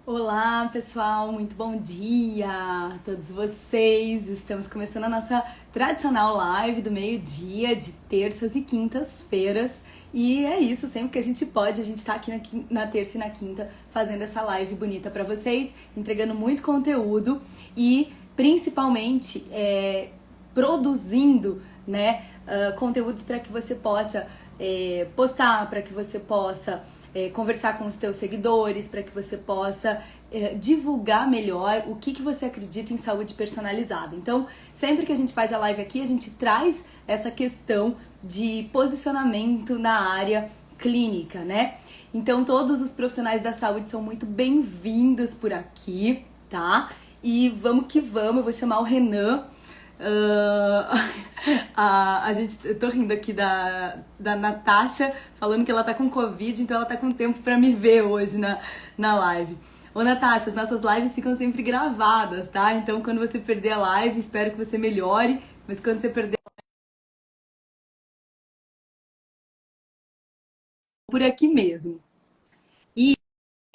Olá, pessoal, muito bom dia a todos vocês. Estamos começando a nossa tradicional live do meio-dia, de terças e quintas-feiras. E é isso, sempre que a gente pode, a gente tá aqui na terça e na quinta fazendo essa live bonita para vocês, entregando muito conteúdo e principalmente produzindo, né, conteúdos para que você possa postar, para que você possa conversar com os teus seguidores, para que você possa divulgar melhor o que você acredita em saúde personalizada. Então, sempre que a gente faz a live aqui, a gente traz essa questão de posicionamento na área clínica, né? Então, todos os profissionais da saúde são muito bem-vindos por aqui, tá? E vamos que vamos, eu vou chamar o Renan. Eu tô rindo aqui da Natasha, falando que ela tá com Covid, então ela tá com tempo pra me ver hoje na live. Ô Natasha, as nossas lives ficam sempre gravadas, tá? Então quando você perder a live, espero que você melhore, mas quando você perder por aqui mesmo.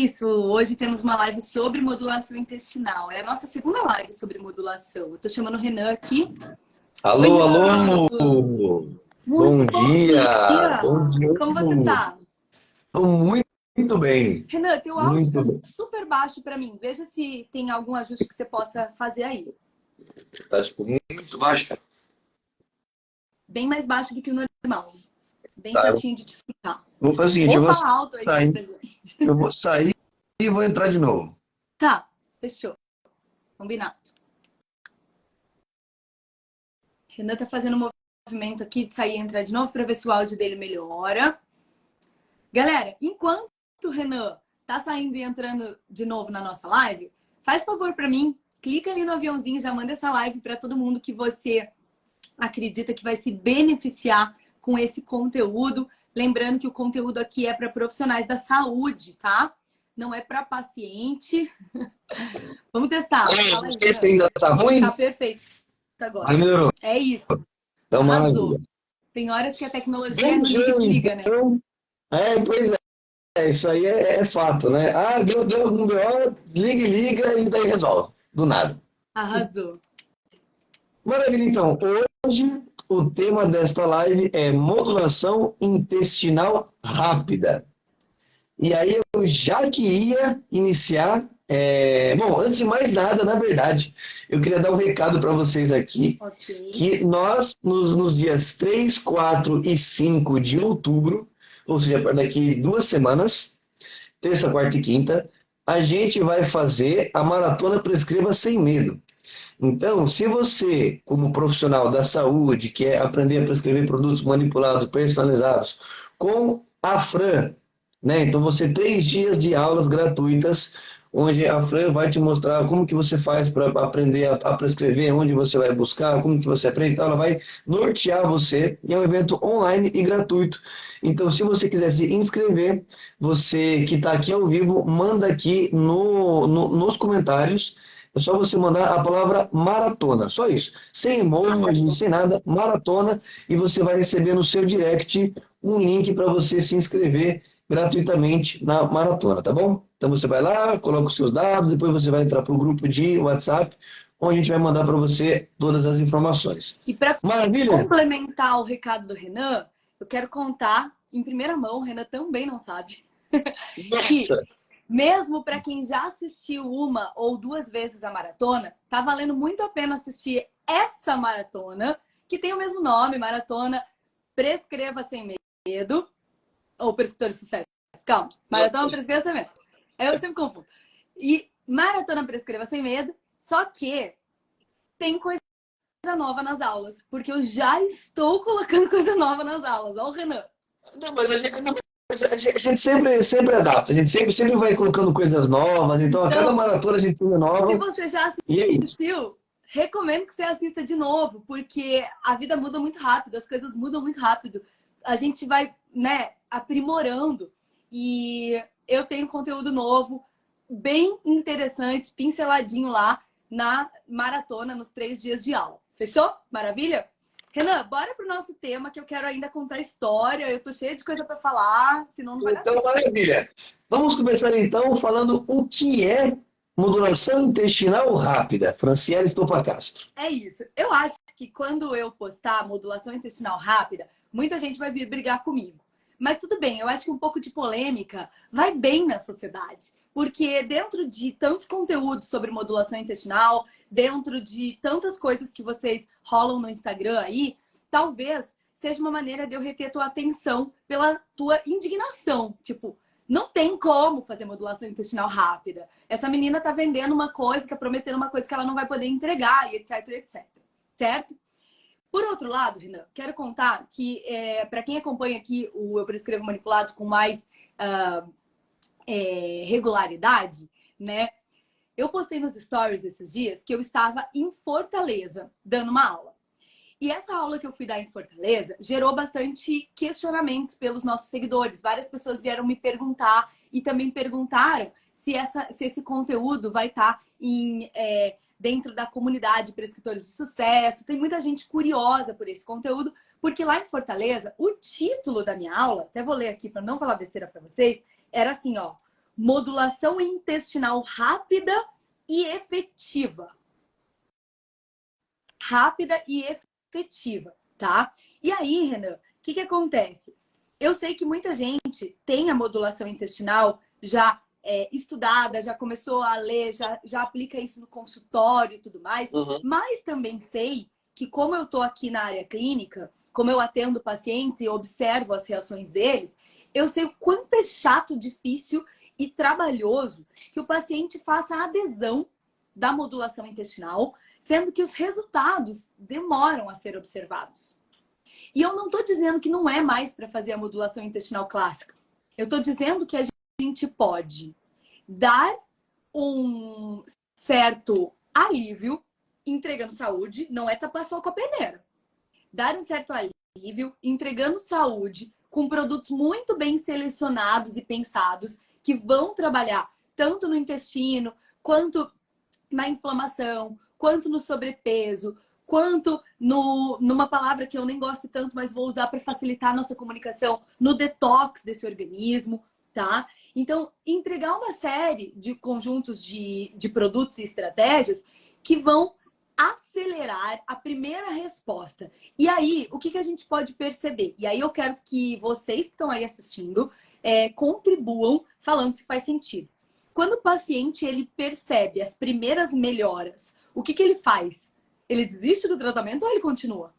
Isso, hoje temos uma live sobre modulação intestinal. É a nossa segunda live sobre modulação. Eu tô chamando o Renan aqui. Oi, Alô, Renan! alô! Muito Bom bom dia! dia! Bom dia! Como você tá? Estou muito bem, Renan, teu áudio muito tá bem. super baixo pra mim. Veja se tem algum ajuste que você possa fazer aí. Tá, tipo, muito baixo. Bem mais baixo do que o normal. Bem Tá, eu chatinho de te escutar. vou fazer o seguinte, Ou fala alto aí sair, pra gente. eu vou sair e vou entrar de novo. Tá, fechou. Combinado. Renan tá fazendo um movimento aqui de sair e entrar de novo pra ver se o áudio dele melhora. Galera, enquanto o Renan tá saindo e entrando de novo na nossa live, faz favor pra mim, clica ali no aviãozinho, já manda essa live pra todo mundo que você acredita que vai se beneficiar com esse conteúdo. Lembrando que o conteúdo aqui é para profissionais da saúde, tá? Não é para paciente. Vamos testar. Fala aí, Esse Renan. ainda tá Tá ruim? perfeito Agora agora. melhorou. É isso. Então, Arrasou. maravilha. Tem horas que a tecnologia Bom não liga dia, e desliga, né? então. Pois isso aí é fato, né? Ah, deu algum BO, liga e daí resolve, do nada. Arrasou. Maravilha, então. Hoje o tema desta live é modulação intestinal rápida. E aí eu já queria iniciar. Bom, antes de mais nada, na verdade, eu queria dar um recado para vocês aqui, Ok. que nós, nos dias 3, 4 e 5 de outubro, ou seja, daqui 2 semanas, terça, quarta e quinta, a gente vai fazer a Maratona Prescreva Sem Medo. Então, se você, como profissional da saúde, quer aprender a prescrever produtos manipulados, personalizados, com a Fran, né? Então, você 3 dias de aulas gratuitas, onde a Fran vai te mostrar como que você faz para aprender a prescrever, onde você vai buscar, como que você aprende, então ela vai nortear você, e é um evento online e gratuito. Então, se você quiser se inscrever, você que está aqui ao vivo, manda aqui nos comentários. É só você mandar a palavra maratona, só isso. Sem emoji, sem nada, maratona, e você vai receber no seu direct um link para você se inscrever gratuitamente na maratona, tá bom? Então você vai lá, coloca os seus dados, depois você vai entrar para o grupo de WhatsApp, onde a gente vai mandar para você todas as informações. E para Maravilha? complementar o recado do Renan, eu quero contar em primeira mão, o Renan também não sabe, que Nossa! mesmo para quem já assistiu uma ou duas vezes a maratona, tá valendo muito a pena assistir essa maratona, que tem o mesmo nome, Maratona Prescreva Sem Medo, ou Prescritor de Sucesso. Calma, Maratona Prescreva Sem Medo. Eu sempre confundo. E Maratona Prescreva Sem Medo, só que tem coisa nova nas aulas, porque eu já estou colocando coisa nova nas aulas. Olha o Renan. Não, mas a gente sempre adapta, a gente sempre vai colocando coisas novas, então a cada Então, maratona a gente tem uma se nova, você já e é isso. assistiu, recomendo que você assista de novo, porque a vida muda muito rápido, as coisas mudam muito rápido. A gente vai, né, aprimorando. E eu tenho conteúdo novo, bem interessante, pinceladinho lá na maratona, nos 3 dias de aula. Fechou? Maravilha? Renan, bora pro nosso tema, que eu quero ainda contar história. Eu tô cheia de coisa para falar, senão não vai dar Então, tempo. maravilha. Vamos começar então falando o que é modulação intestinal rápida. Franciele Stopacastro. É isso. Eu acho que quando eu postar modulação intestinal rápida, muita gente vai vir brigar comigo. Mas tudo bem, eu acho que um pouco de polêmica vai bem na sociedade. Porque dentro de tantos conteúdos sobre modulação intestinal, dentro de tantas coisas que vocês rolam no Instagram aí, talvez seja uma maneira de eu reter tua atenção pela tua indignação. Tipo, não tem como fazer modulação intestinal rápida. Essa menina tá vendendo uma coisa, tá prometendo uma coisa que ela não vai poder entregar, e etc, etc. Certo? Por outro lado, Renan, quero contar que, para quem acompanha aqui o Eu Prescrevo Manipulados com mais regularidade, né? Eu postei nos stories esses dias que eu estava em Fortaleza, dando uma aula. E essa aula que eu fui dar em Fortaleza gerou bastante questionamentos pelos nossos seguidores. Várias pessoas vieram me perguntar e também perguntaram se esse conteúdo vai estar dentro da comunidade Prescritores de Sucesso. Tem muita gente curiosa por esse conteúdo, porque lá em Fortaleza, o título da minha aula, até vou ler aqui para não falar besteira para vocês, era assim, ó, modulação intestinal rápida e efetiva. Rápida e efetiva, tá? E aí, Renan, o que acontece? Eu sei que muita gente tem a modulação intestinal já estudada, já começou a ler, já aplica isso no consultório e tudo mais, mas também sei que como eu tô aqui na área clínica, como eu atendo pacientes e observo as reações deles, eu sei o quanto é chato, difícil e trabalhoso que o paciente faça a adesão da modulação intestinal, sendo que os resultados demoram a ser observados. E eu não estou dizendo que não é mais para fazer a modulação intestinal clássica. Eu estou dizendo que a gente pode dar um certo alívio entregando saúde, não é tapar sol com a peneira. Dar um certo alívio entregando saúde com produtos muito bem selecionados e pensados que vão trabalhar tanto no intestino, quanto na inflamação, quanto no sobrepeso, quanto numa palavra que eu nem gosto tanto, mas vou usar para facilitar a nossa comunicação, no detox desse organismo, tá? Então, entregar uma série de conjuntos de produtos e estratégias que vão acelerar a primeira resposta. E aí, o que a gente pode perceber? E aí eu quero que vocês que estão aí assistindo contribuam falando se faz sentido. Quando o paciente ele percebe as primeiras melhoras, o que ele faz? Ele desiste do tratamento ou ele continua?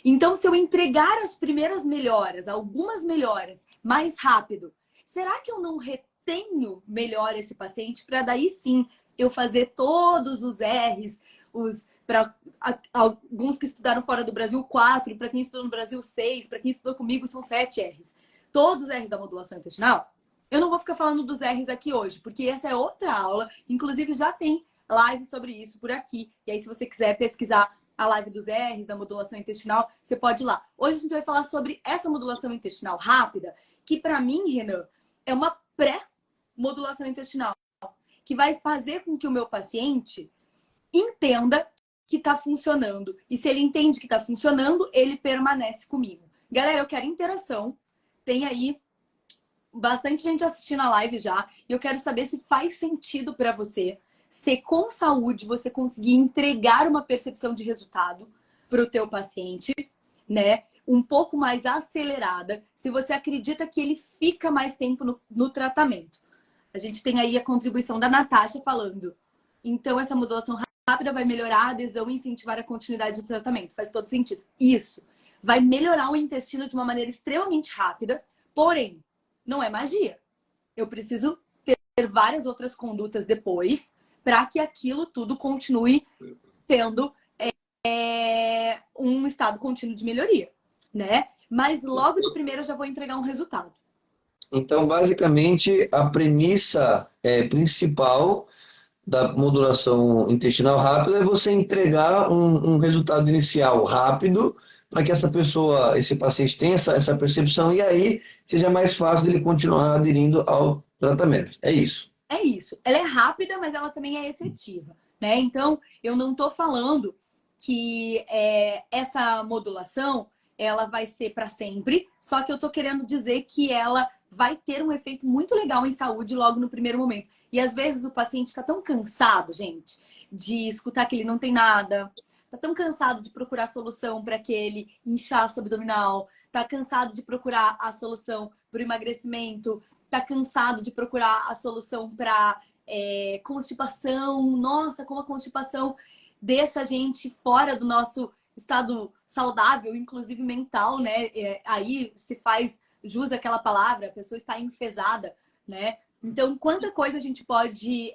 Então, se eu entregar as primeiras melhoras, algumas melhoras, mais rápido, será que eu não retenho melhor esse paciente para daí sim eu fazer todos os R's, para alguns que estudaram fora do Brasil, 4, para quem estudou no Brasil, 6, para quem estudou comigo, são 7 R's. Todos os R's da modulação intestinal? Eu não vou ficar falando dos R's aqui hoje, porque essa é outra aula. Inclusive, já tem live sobre isso por aqui. E aí, se você quiser pesquisar a live dos R's, da modulação intestinal, você pode ir lá. Hoje a gente vai falar sobre essa modulação intestinal rápida, que para mim, Renan, é uma pré-modulação intestinal, que vai fazer com que o meu paciente entenda que está funcionando. E se ele entende que está funcionando, ele permanece comigo. Galera, eu quero interação. Tem aí bastante gente assistindo a live já. E eu quero saber se faz sentido para você, se com saúde você conseguir entregar uma percepção de resultado para o teu paciente, né? Um pouco mais acelerada, se você acredita que ele fica mais tempo no tratamento. A gente tem aí a contribuição da Natasha falando. Então, essa modulação rápida vai melhorar a adesão e incentivar a continuidade do tratamento. Faz todo sentido. Isso vai melhorar o intestino de uma maneira extremamente rápida, porém, não é magia. Eu preciso ter várias outras condutas depois para que aquilo tudo continue tendo um estado contínuo de melhoria, né? Mas logo de primeiro eu já vou entregar um resultado. Então, basicamente, a premissa principal da modulação intestinal rápida é você entregar um resultado inicial rápido para que essa pessoa, esse paciente tenha essa percepção e aí seja mais fácil dele continuar aderindo ao tratamento. É isso. É isso. Ela é rápida, mas ela também é efetiva, né? Então, eu não estou falando que essa modulação ela vai ser para sempre, só que eu tô querendo dizer que ela vai ter um efeito muito legal em saúde logo no primeiro momento. E às vezes o paciente está tão cansado, gente, de escutar que ele não tem nada, tá tão cansado de procurar solução para aquele inchaço abdominal, tá cansado de procurar a solução para o emagrecimento, tá cansado de procurar a solução para constipação. Nossa, como a constipação deixa a gente fora do nosso estado saudável, inclusive mental, né? Aí se faz jus àquela palavra, a pessoa está enfesada, né? Então, quanta coisa a gente pode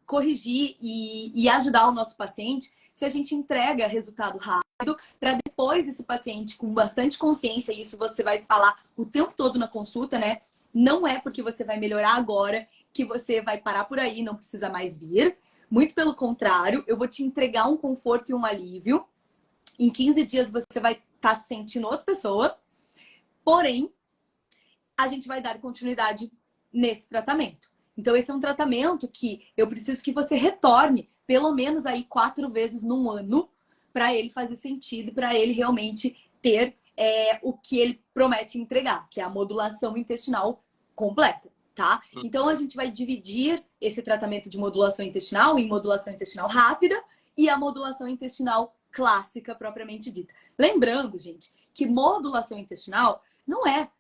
corrigir e ajudar o nosso paciente se a gente entrega resultado rápido, para depois esse paciente com bastante consciência, e isso você vai falar o tempo todo na consulta, né? Não é porque você vai melhorar agora que você vai parar por aí, não precisa mais vir. Muito pelo contrário, eu vou te entregar um conforto e um alívio. Em 15 dias você vai estar se sentindo outra pessoa. Porém, a gente vai dar continuidade nesse tratamento. Então, esse é um tratamento que eu preciso que você retorne pelo menos aí 4 vezes num ano para ele fazer sentido, para ele realmente ter o que ele promete entregar, que é a modulação intestinal completa, tá? Então, a gente vai dividir esse tratamento de modulação intestinal em modulação intestinal rápida e a modulação intestinal clássica, propriamente dita. Lembrando, gente, que modulação intestinal não é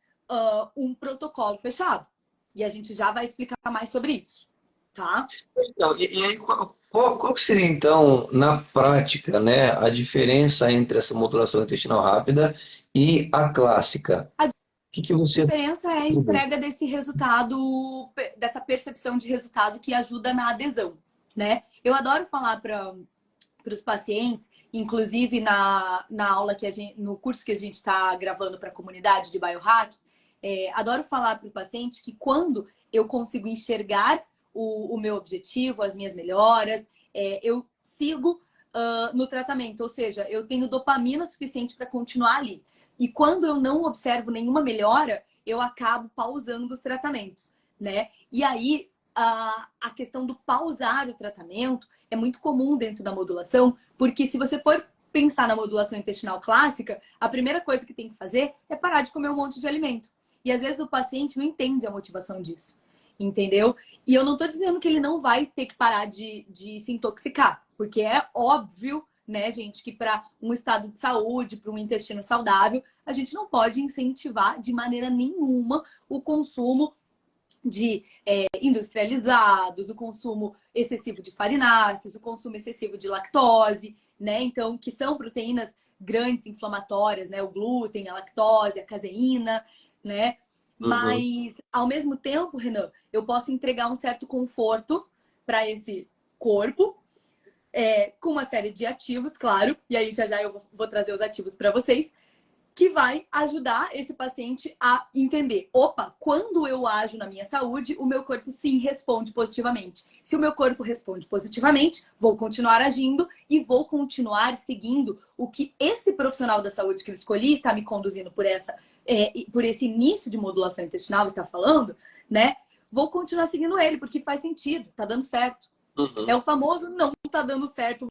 um protocolo fechado. E a gente já vai explicar mais sobre isso, tá? Então, e aí, qual que seria, então, na prática, né, a diferença entre essa modulação intestinal rápida e a clássica? A O que você... diferença é a entrega desse resultado, dessa percepção de resultado que ajuda na adesão, né? Eu adoro falar para os pacientes, inclusive na aula que no curso que a gente está gravando para a comunidade de biohack, adoro falar para o paciente que quando eu consigo enxergar o meu objetivo, as minhas melhoras, eu sigo no tratamento, ou seja, eu tenho dopamina suficiente para continuar ali. E quando eu não observo nenhuma melhora, eu acabo pausando os tratamentos, né? E aí, a questão do pausar o tratamento é muito comum dentro da modulação, porque se você for pensar na modulação intestinal clássica, a primeira coisa que tem que fazer é parar de comer um monte de alimento. E às vezes o paciente não entende a motivação disso, entendeu? E eu não tô dizendo que ele não vai ter que parar de se intoxicar, porque é óbvio, né, gente, que para um estado de saúde, para um intestino saudável, a gente não pode incentivar de maneira nenhuma o consumo de industrializados, o consumo excessivo de farináceos, o consumo excessivo de lactose, né? Então, que são proteínas grandes inflamatórias, né? O glúten, a lactose, a caseína, né? Uhum. Mas, ao mesmo tempo, Renan, eu posso entregar um certo conforto para esse corpo, com uma série de ativos, claro, e aí já eu vou trazer os ativos para vocês, que vai ajudar esse paciente a entender: opa, quando eu ajo na minha saúde, o meu corpo sim responde positivamente. Se o meu corpo responde positivamente, vou continuar agindo e vou continuar seguindo o que esse profissional da saúde que eu escolhi está me conduzindo por esse início de modulação intestinal, está falando, né? Vou continuar seguindo ele, porque faz sentido, tá dando certo. É Uhum. o famoso não tá dando certo.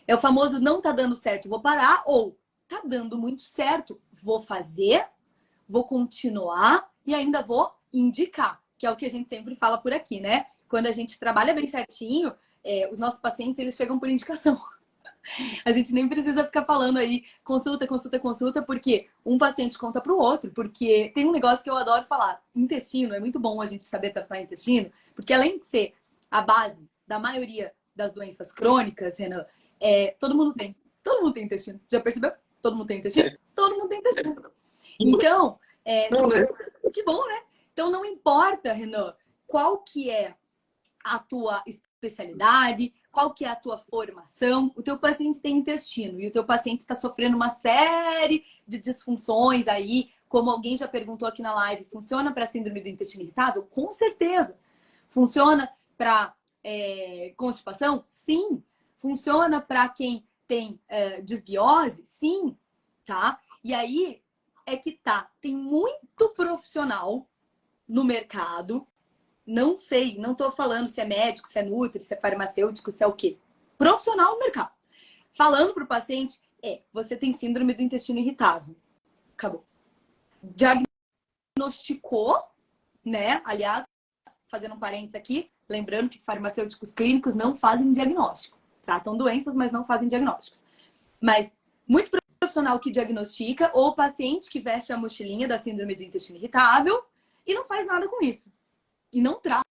É o famoso não tá dando certo, vou parar, ou tá dando muito certo, vou fazer, vou continuar e ainda vou indicar, que é o que a gente sempre fala por aqui, né? Quando a gente trabalha bem certinho, os nossos pacientes eles chegam por indicação. A gente nem precisa ficar falando aí consulta, consulta, consulta, porque um paciente conta para o outro, porque tem um negócio que eu adoro falar: intestino, é muito bom a gente saber tratar intestino, porque além de ser a base da maioria das doenças crônicas, Renan, todo mundo tem. Todo mundo tem intestino. Já percebeu? Todo mundo tem intestino? Todo mundo tem intestino. Então, Não, né? que bom, né? Então não importa, Renan, qual que é a tua especialidade, qual que é a tua formação. O teu paciente tem intestino e o teu paciente está sofrendo uma série de disfunções aí, como alguém já perguntou aqui na live: funciona para síndrome do intestino irritável? Com certeza. Funciona para constipação? Sim. Funciona para quem tem disbiose? Sim, tá? E aí é que tá. Tem muito profissional no mercado Não sei, não tô falando se é médico, se é nutri, se é farmacêutico, se é o quê. Profissional no mercado. Falando pro paciente, você tem síndrome do intestino irritável. Acabou. Diagnosticou, né? Aliás, fazendo um parênteses aqui, lembrando que farmacêuticos clínicos não fazem diagnóstico. Tratam doenças, mas não fazem diagnósticos. Mas muito profissional que diagnostica ou paciente que veste a mochilinha da síndrome do intestino irritável e não faz nada com isso. E não trata.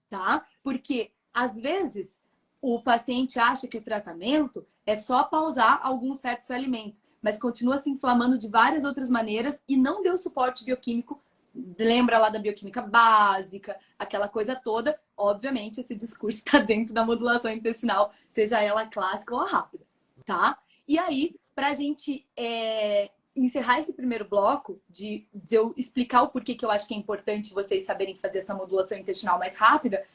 Tá? Porque, às vezes, o paciente acha que o tratamento é só pausar alguns certos alimentos, mas continua se inflamando de várias outras maneiras e não deu suporte bioquímico. Lembra lá da bioquímica básica, aquela coisa toda. Obviamente, esse discurso está dentro da modulação intestinal, seja ela clássica ou rápida, tá? E aí, para a gente encerrar esse primeiro bloco, de eu explicar o porquê que eu acho que é importante vocês saberem fazer essa modulação intestinal mais rápida,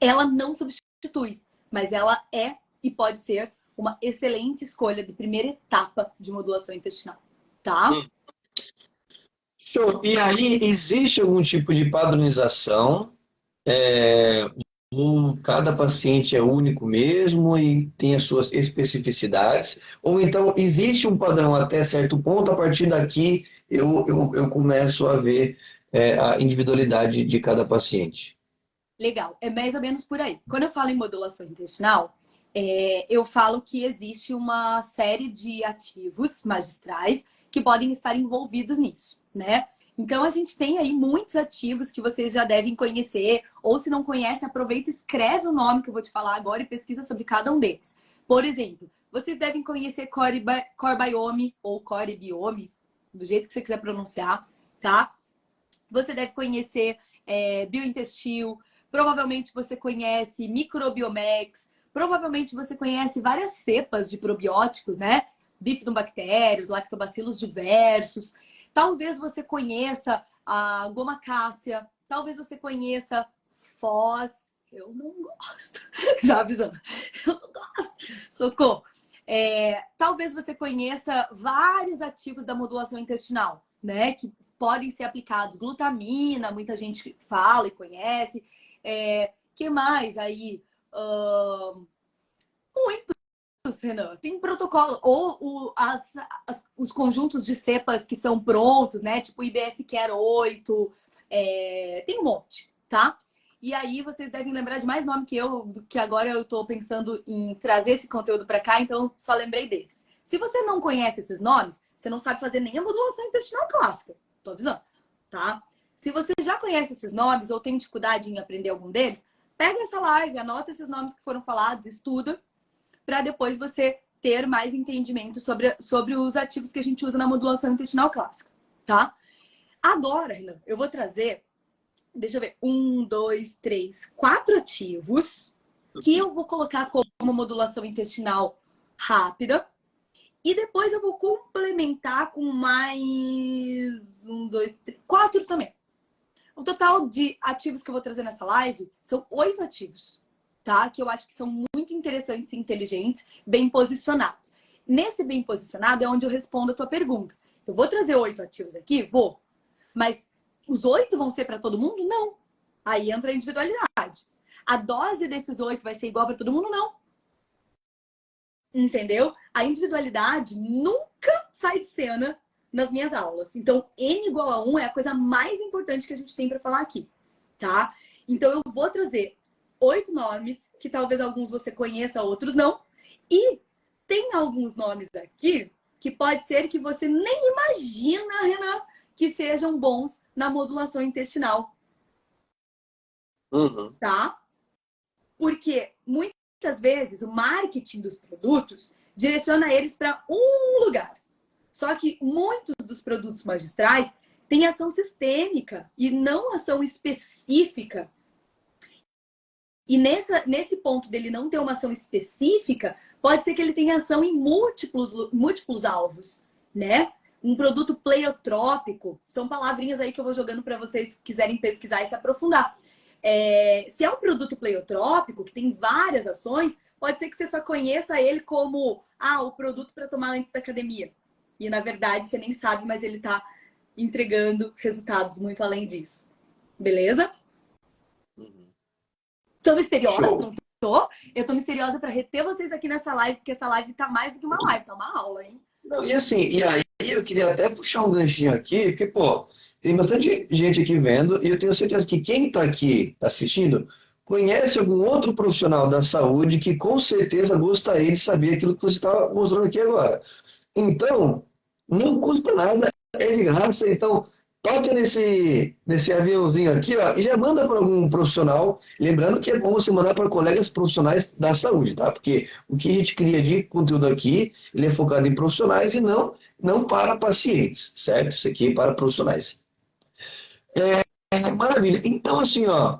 ela não substitui, mas ela é e pode ser uma excelente escolha de primeira etapa de modulação intestinal, tá? Show. E aí, existe algum tipo de padronização? Cada paciente é único mesmo e tem as suas especificidades? Ou então existe um padrão até certo ponto, a partir daqui eu começo a ver a individualidade de cada paciente? Legal, é mais ou menos por aí. Quando eu falo em modulação intestinal, eu falo que existe uma série de ativos magistrais que podem estar envolvidos nisso, né? Então, a gente tem aí muitos ativos que vocês já devem conhecer, ou se não conhecem, aproveita e escreve o nome que eu vou te falar agora e pesquisa sobre cada um deles. Por exemplo, vocês devem conhecer Core Biome ou Core Biome, do jeito que você quiser pronunciar, tá? Você deve conhecer Biointestil, provavelmente você conhece Microbiomex, provavelmente você conhece várias cepas de probióticos, né? Bifidobactérios, lactobacilos diversos. Talvez você conheça a goma cássia, talvez você conheça Foz. Eu não gosto. Já avisando. Eu não gosto. Socorro. Talvez você conheça vários ativos da modulação intestinal, né? Que podem ser aplicados. Glutamina, muita gente fala e conhece. Que mais aí? Muitos, Renan. Tem protocolo. Ou os conjuntos de cepas que são prontos, né? Tipo IBS Care 8. Tem um monte, tá? E aí vocês devem lembrar de mais nome que eu, que agora eu tô pensando em trazer esse conteúdo para cá, então só lembrei desses. Se você não conhece esses nomes, você não sabe fazer nem a modulação intestinal clássica. Tô avisando, tá? Se você já conhece esses nomes ou tem dificuldade em aprender algum deles, pega essa live, anota esses nomes que foram falados, estuda, para depois você ter mais entendimento sobre os ativos que a gente usa na modulação intestinal clássica, tá? Agora, Renan, eu vou trazer, deixa eu ver, 1, 2, 3, 4 ativos que eu vou colocar como modulação intestinal rápida. E depois eu vou complementar com mais 1, 2, 3, 4 também. O total de ativos que eu vou trazer nessa live são 8 ativos, tá? Que eu acho que são muito interessantes e inteligentes, bem posicionados. Nesse bem posicionado é onde eu respondo a tua pergunta. Eu vou trazer 8 ativos aqui? Vou. Mas os 8 vão ser para todo mundo? Não. Aí entra a individualidade. A dose desses 8 vai ser igual para todo mundo? Não. Entendeu? A individualidade nunca sai de cena nas minhas aulas. Então, N igual a 1 é a coisa mais importante que a gente tem para falar aqui, tá? Então, eu vou trazer 8 nomes, que talvez alguns você conheça, outros não. E tem alguns nomes aqui que pode ser que você nem imagina, Renan, que sejam bons na modulação intestinal. Uhum. Tá? Porque muitas vezes o marketing dos produtos direciona eles para um lugar. Só que muitos dos produtos magistrais têm ação sistêmica e não ação específica. E nesse ponto dele não ter uma ação específica, pode ser que ele tenha ação em múltiplos alvos, né? Um produto pleiotrópico, são palavrinhas aí que eu vou jogando para vocês quiserem pesquisar e se aprofundar. Se é um produto pleiotrópico, que tem várias ações, pode ser que você só conheça ele como o produto para tomar antes da academia. E, na verdade, você nem sabe, mas ele está entregando resultados muito além disso. Beleza? Uhum. Tô misteriosa, Show. não tô? Eu tô misteriosa para reter vocês aqui nessa live, porque essa live tá mais do que uma live, tá uma aula, hein? Não, e assim, e aí eu queria até puxar um ganchinho aqui, porque, pô, tem bastante gente aqui vendo, e eu tenho certeza que quem está aqui assistindo conhece algum outro profissional da saúde que com certeza gostaria de saber aquilo que você está mostrando aqui agora. Então, não custa nada, é de graça. Então, toca nesse aviãozinho aqui, ó, e já manda para algum profissional. Lembrando que é bom você mandar para colegas profissionais da saúde, tá? Porque o que a gente cria de conteúdo aqui, ele é focado em profissionais e não para pacientes, certo? Isso aqui é para profissionais. Maravilha. Então, assim, ó,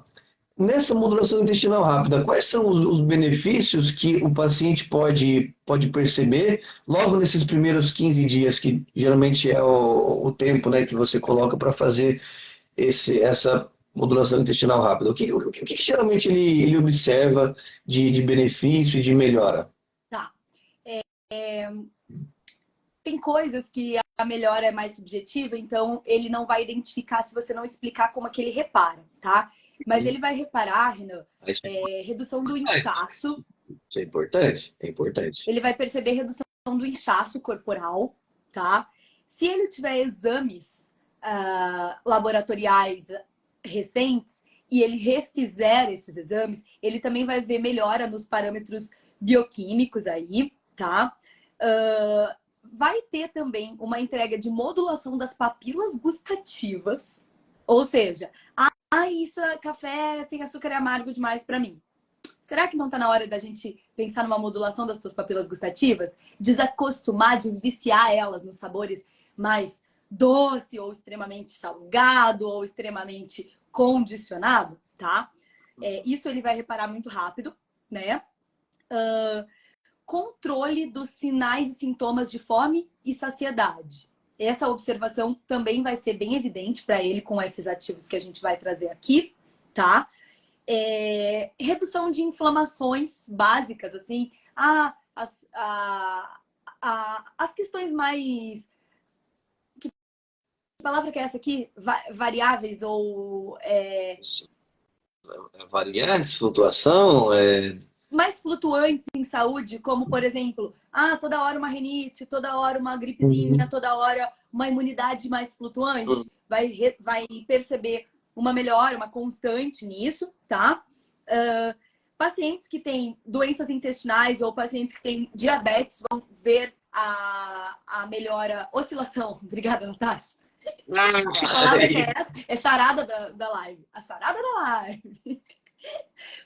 nessa modulação intestinal rápida, quais são os benefícios que o paciente pode perceber logo nesses primeiros 15 dias, que geralmente é o tempo, né, que você coloca para fazer essa modulação intestinal rápida? O que geralmente ele observa de benefício e de melhora? Tá. Tem coisas que a melhora é mais subjetiva, então ele não vai identificar se você não explicar como é que ele repara, tá? Mas ele vai reparar, Renan, Isso é redução do importante. inchaço, Isso é importante? É importante. ele vai perceber redução do inchaço corporal, tá? Se ele tiver exames laboratoriais recentes e ele refizer esses exames, ele também vai ver melhora nos parâmetros bioquímicos aí, tá? Vai ter também uma entrega de modulação das papilas gustativas, ou seja, isso é café sem açúcar é amargo demais para mim. Será que não está na hora da gente pensar numa modulação das suas papilas gustativas? Desacostumar, desviciar elas nos sabores mais doce ou extremamente salgado ou extremamente condicionado, tá? Isso ele vai reparar muito rápido, né? Controle dos sinais e sintomas de fome e saciedade. Essa observação também vai ser bem evidente para ele com esses ativos que a gente vai trazer aqui, tá? Redução de inflamações básicas, assim, as questões mais... Que palavra que é essa aqui? Variáveis ou... Variantes, flutuação, mais flutuantes em saúde, como, por exemplo, toda hora uma rinite, toda hora uma gripezinha, toda hora uma imunidade mais flutuante, vai perceber uma melhora, uma constante nisso, tá? Pacientes que têm doenças intestinais ou pacientes que têm diabetes vão ver a melhora, oscilação. Obrigada, Natasha. Que palavra que é essa? É charada da live. A charada da live.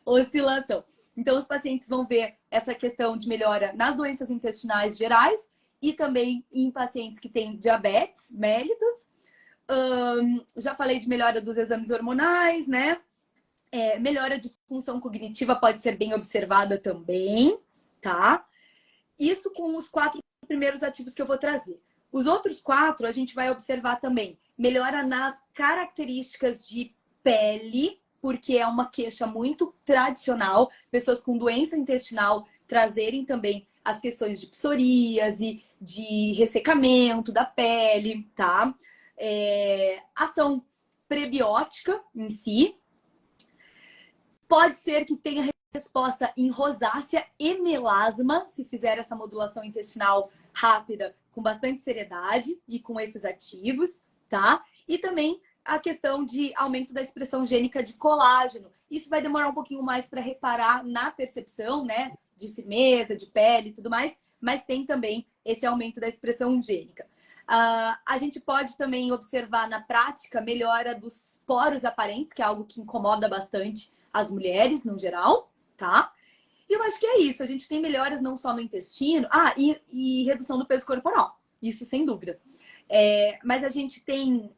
Oscilação. Então, os pacientes vão ver essa questão de melhora nas doenças intestinais gerais e também em pacientes que têm diabetes mellitus. Já falei de melhora dos exames hormonais, né? Melhora de função cognitiva pode ser bem observada também, tá? Isso com os 4 primeiros ativos que eu vou trazer. Os outros 4 a gente vai observar também. Melhora nas características de pele, porque é uma queixa muito tradicional. Pessoas com doença intestinal trazerem também as questões de psoríase, de ressecamento da pele, tá? Ação prebiótica em si. Pode ser que tenha resposta em rosácea e melasma, se fizer essa modulação intestinal rápida com bastante seriedade e com esses ativos, tá? E também a questão de aumento da expressão gênica de colágeno. Isso vai demorar um pouquinho mais para reparar na percepção, né? De firmeza, de pele e tudo mais, mas tem também esse aumento da expressão gênica. A gente pode também observar na prática melhora dos poros aparentes, que é algo que incomoda bastante as mulheres no geral, tá? E eu acho que é isso. A gente tem melhoras não só no intestino, e redução do peso corporal. Isso sem dúvida. Mas a gente tem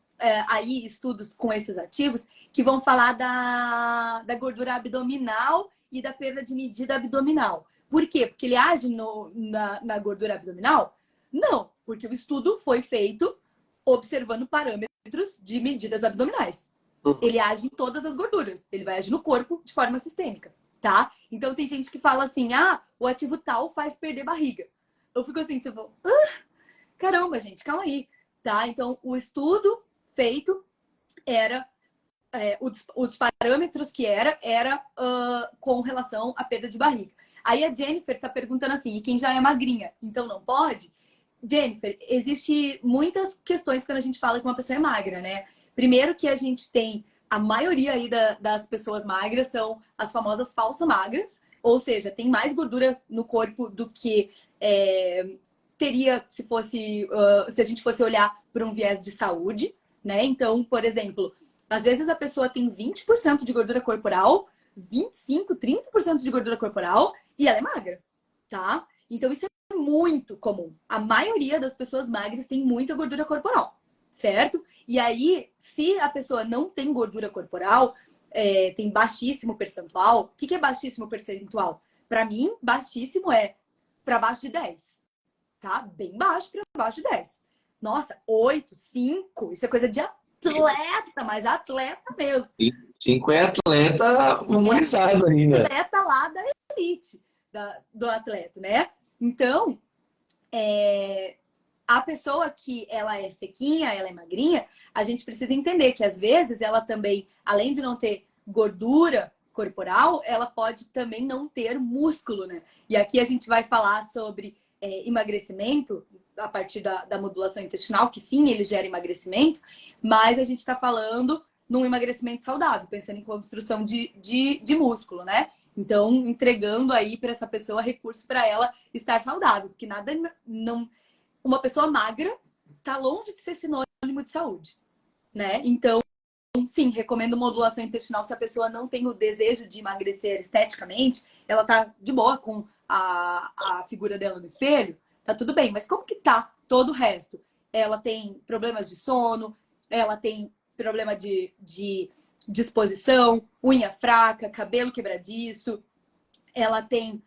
aí estudos com esses ativos que vão falar da gordura abdominal e da perda de medida abdominal. Por quê? Porque ele age na gordura abdominal? Não, porque o estudo foi feito observando parâmetros de medidas abdominais. Ele age em todas as gorduras. Ele vai agir no corpo de forma sistêmica, tá? Então tem gente que fala assim, o ativo tal faz perder barriga. Eu fico assim, tipo, caramba, gente, calma aí. tá? Então, o estudo feito era os parâmetros que era com relação à perda de barriga. Aí a Jennifer tá perguntando assim, e quem já é magrinha, então não pode? Jennifer, existe muitas questões quando a gente fala que uma pessoa é magra, né? Primeiro que a gente tem, a maioria aí das pessoas magras são as famosas falsas magras, ou seja, tem mais gordura no corpo do que teria se a gente fosse olhar por um viés de saúde, né? Então, por exemplo, às vezes a pessoa tem 20% de gordura corporal, 25, 30% de gordura corporal e ela é magra, tá? Então isso é muito comum. A maioria das pessoas magras tem muita gordura corporal, certo? E aí, se a pessoa não tem gordura corporal, tem baixíssimo percentual. O que é baixíssimo percentual? Para mim, baixíssimo é para baixo de 10, tá? Bem baixo para baixo de 10. Nossa, 8, 5, isso é coisa de atleta, mas atleta mesmo. 5 é atleta humanizado ainda. Atleta lá da elite do atleta, né? Então, a pessoa que ela é sequinha, ela é magrinha, a gente precisa entender que às vezes ela também, além de não ter gordura corporal, ela pode também não ter músculo, né? E aqui a gente vai falar sobre emagrecimento a partir da modulação intestinal, que sim, ele gera emagrecimento, mas a gente está falando num emagrecimento saudável, pensando em construção de músculo, né? Então, entregando aí para essa pessoa recurso para ela estar saudável, porque nada não. Uma pessoa magra tá longe de ser sinônimo de saúde, né? Então, sim, recomendo modulação intestinal se a pessoa não tem o desejo de emagrecer esteticamente, ela tá de boa com a figura dela no espelho, tá tudo bem. Mas como que tá todo o resto? Ela tem problemas de sono, ela tem problema de disposição, unha fraca, cabelo quebradiço, ela tem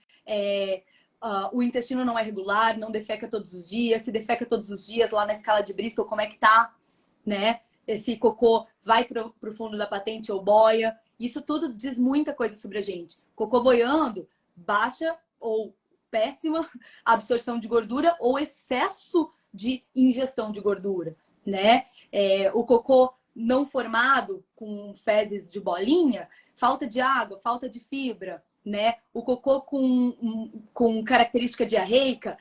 o intestino não é regular, não defeca todos os dias, se defeca todos os dias lá na escala de Bristol, como é que tá, né? Esse cocô vai pro fundo da patente ou boia. Isso tudo diz muita coisa sobre a gente. Cocô boiando, baixa ou péssima absorção de gordura ou excesso de ingestão de gordura, né? O cocô não formado, com fezes de falta de água, falta de fibra, né? O cocô com característica diarreica,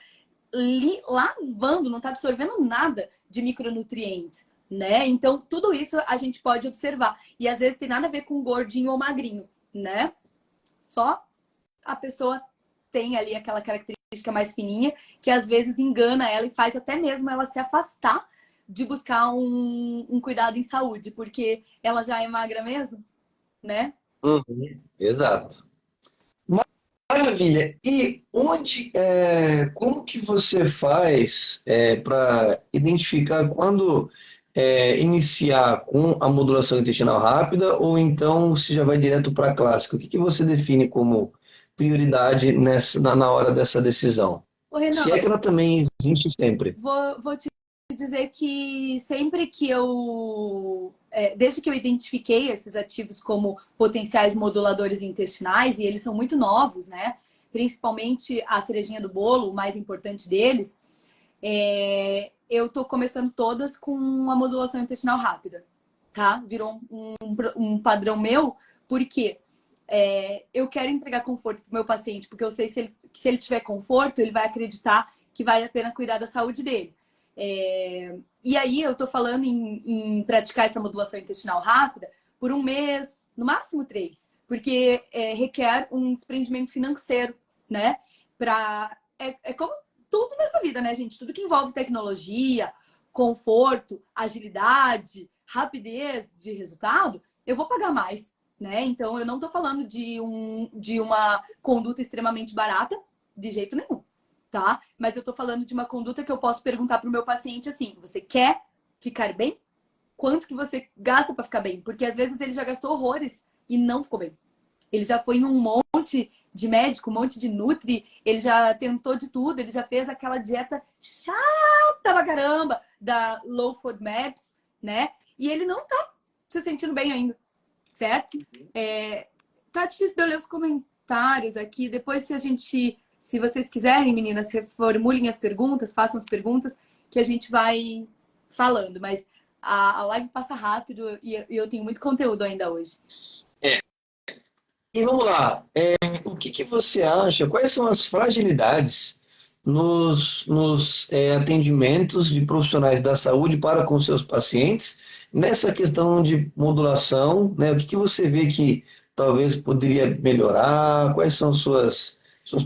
lavando, não está absorvendo nada de micronutrientes, né? Então, tudo isso a gente pode observar. E às vezes tem nada a ver com gordinho ou magrinho, né? Só a pessoa tem ali aquela característica mais fininha que às vezes engana ela e faz até mesmo ela se afastar de buscar um cuidado em saúde, porque ela já é magra mesmo, né? Uhum, exato. Maravilha. E como que você faz para identificar quando iniciar com a modulação intestinal rápida ou então se já vai direto para a clássica? O que que você define como prioridade na hora dessa decisão? Ô, Se Renan, é que ela também existe sempre. vou te dizer que sempre que desde que eu identifiquei esses ativos como potenciais moduladores intestinais, e eles são muito novos, né? Principalmente a cerejinha do bolo, o mais importante deles, eu tô começando todas com a modulação intestinal rápida, tá? Virou um padrão meu, porque eu quero entregar conforto pro meu paciente, porque eu sei que se ele tiver conforto, ele vai acreditar que vale a pena cuidar da saúde dele. E aí eu tô falando em praticar essa modulação intestinal rápida por um mês, no máximo 3, porque requer um desprendimento financeiro, né? É como tudo nessa vida, né, gente? Tudo que envolve tecnologia, conforto, agilidade, rapidez de resultado, eu vou pagar mais, né? Então eu não tô falando de uma conduta extremamente barata, de jeito nenhum, tá? Mas eu tô falando de uma conduta que eu posso perguntar pro meu paciente assim: você quer ficar bem? Quanto que você gasta para ficar bem? Porque às vezes ele já gastou horrores e não ficou bem. Ele já foi em um monte de médico, um monte de nutri, ele já tentou de tudo, ele já fez aquela dieta chata pra caramba da Low Food Maps, né? E ele não tá se sentindo bem ainda, certo? Tá difícil de eu ler os comentários aqui. Depois, se vocês quiserem, meninas, reformulem as perguntas, façam as perguntas, que a gente vai falando, mas a live passa rápido e eu tenho muito conteúdo ainda hoje. E vamos lá, o que que você acha? Quais são as fragilidades nos atendimentos de profissionais da saúde para com seus pacientes nessa questão de modulação, né? O que que você vê que talvez poderia melhorar? Quais são suas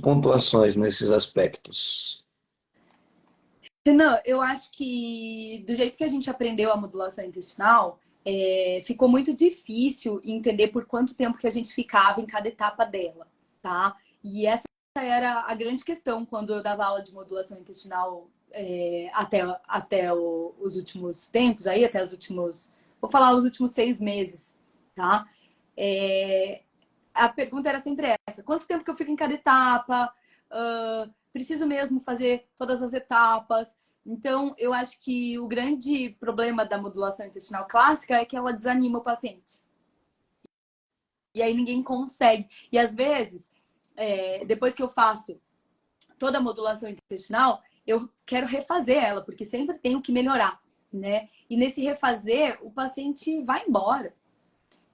pontuações nesses aspectos? Renan, eu acho que do jeito que a gente aprendeu a modulação intestinal, ficou muito difícil entender por quanto tempo que a gente ficava em cada etapa dela, tá? E essa era a grande questão quando eu dava aula de modulação intestinal até os últimos tempos, aí até os últimos, vou falar os últimos 6 meses, tá? É, a pergunta era sempre essa: quanto tempo que eu fico em cada etapa? Preciso mesmo fazer todas as etapas? Então, eu acho que o grande problema da modulação intestinal clássica é que ela desanima o paciente. E aí ninguém consegue. E às vezes, depois que eu faço toda a modulação intestinal, eu quero refazer ela, porque sempre tenho que melhorar, né? E nesse refazer, o paciente vai embora.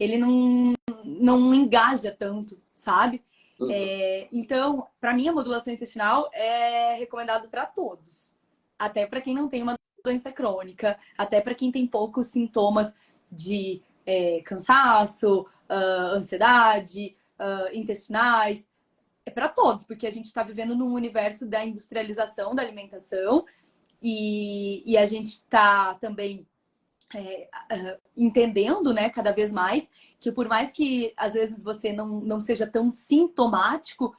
Ele não engaja tanto, sabe? Então, para mim, a modulação intestinal é recomendado para todos. Até para quem não tem uma doença crônica, até para quem tem poucos sintomas de cansaço, ansiedade, intestinais. É para todos, porque a gente está vivendo num universo da industrialização da alimentação e a gente está também entendendo, né, cada vez mais, que por mais que às vezes você não seja tão sintomático,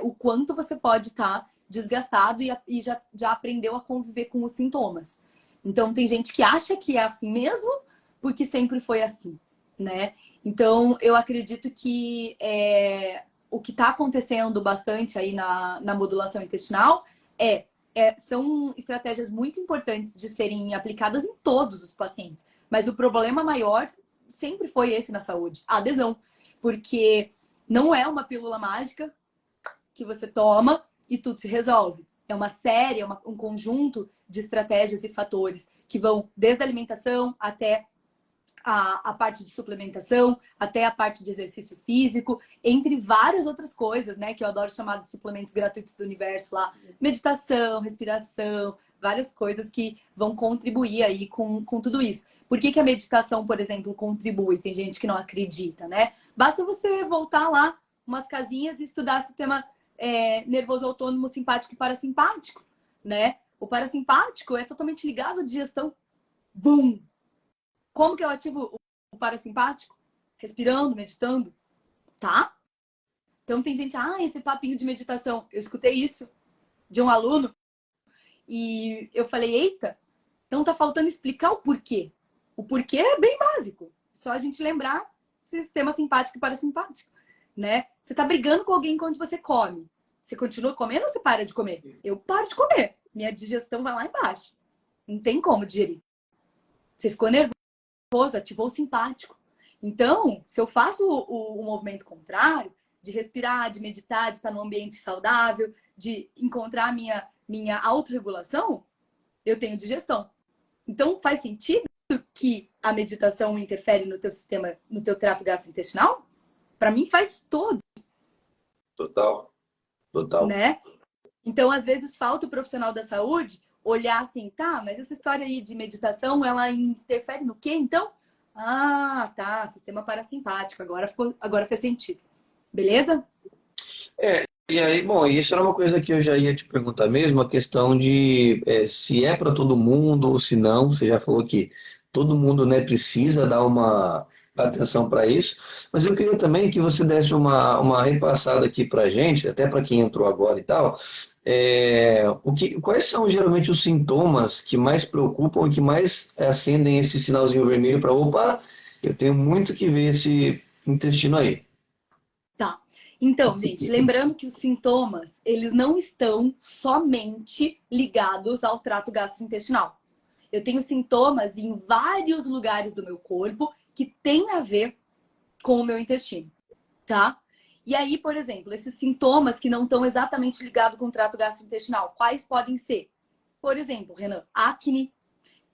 o quanto você pode estar desgastado e já aprendeu a conviver com os sintomas. Então tem gente que acha que é assim mesmo, porque sempre foi assim, né? Então eu acredito que o que está acontecendo bastante aí na modulação intestinal são estratégias muito importantes de serem aplicadas em todos os pacientes. Mas o problema maior sempre foi esse na saúde, a adesão. Porque não é uma pílula mágica que você toma e tudo se resolve. É uma série, um conjunto de estratégias e fatores que vão desde a alimentação até a parte de suplementação, até a parte de exercício físico, entre várias outras coisas, né? Que eu adoro chamar de suplementos gratuitos do universo lá. Meditação, respiração, várias coisas que vão contribuir aí com tudo isso. Por que a meditação, por exemplo, contribui? Tem gente que não acredita, né? Basta você voltar lá umas casinhas e estudar sistema nervoso autônomo, simpático e parasimpático, né? O parasimpático é totalmente ligado à digestão. Bum! Como que eu ativo o parasimpático? Respirando, meditando, tá? Então tem gente, esse papinho de meditação. Eu escutei isso de um aluno e eu falei, eita, então tá faltando explicar o porquê. O porquê é bem básico. Só a gente lembrar sistema simpático e parasimpático, né? Você tá brigando com alguém enquanto você come. Você continua comendo ou você para de comer? Eu paro de comer. Minha digestão vai lá embaixo. Não tem como digerir. Você ficou nervoso, ativou o simpático. Então, se eu faço o movimento contrário, de respirar, de meditar, de estar num ambiente saudável, de encontrar minha autorregulação, eu tenho digestão. Então, faz sentido que a meditação interfere no teu sistema, no teu trato gastrointestinal? Para mim, faz todo, Total, total. né? Então, às vezes, falta o profissional da saúde olhar assim, tá, mas essa história aí de meditação, ela interfere no quê, então? Ah, tá, sistema parasimpático, agora fez sentido. Beleza? E aí, bom, isso era uma coisa que eu já ia te perguntar mesmo, a questão de se é para todo mundo ou se não. Você já falou que todo mundo, né, precisa dar uma atenção para isso, mas eu queria também que você desse uma repassada aqui para a gente, até para quem entrou agora e tal, quais são geralmente os sintomas que mais preocupam e que mais acendem esse sinalzinho vermelho para, opa, eu tenho muito que ver esse intestino aí. Tá. Então, gente, lembrando que os sintomas, eles não estão somente ligados ao trato gastrointestinal. Eu tenho sintomas em vários lugares do meu corpo que tem a ver com o meu intestino, tá? E aí, por exemplo, esses sintomas que não estão exatamente ligados com o trato gastrointestinal, quais podem ser? Por exemplo, Renan, acne,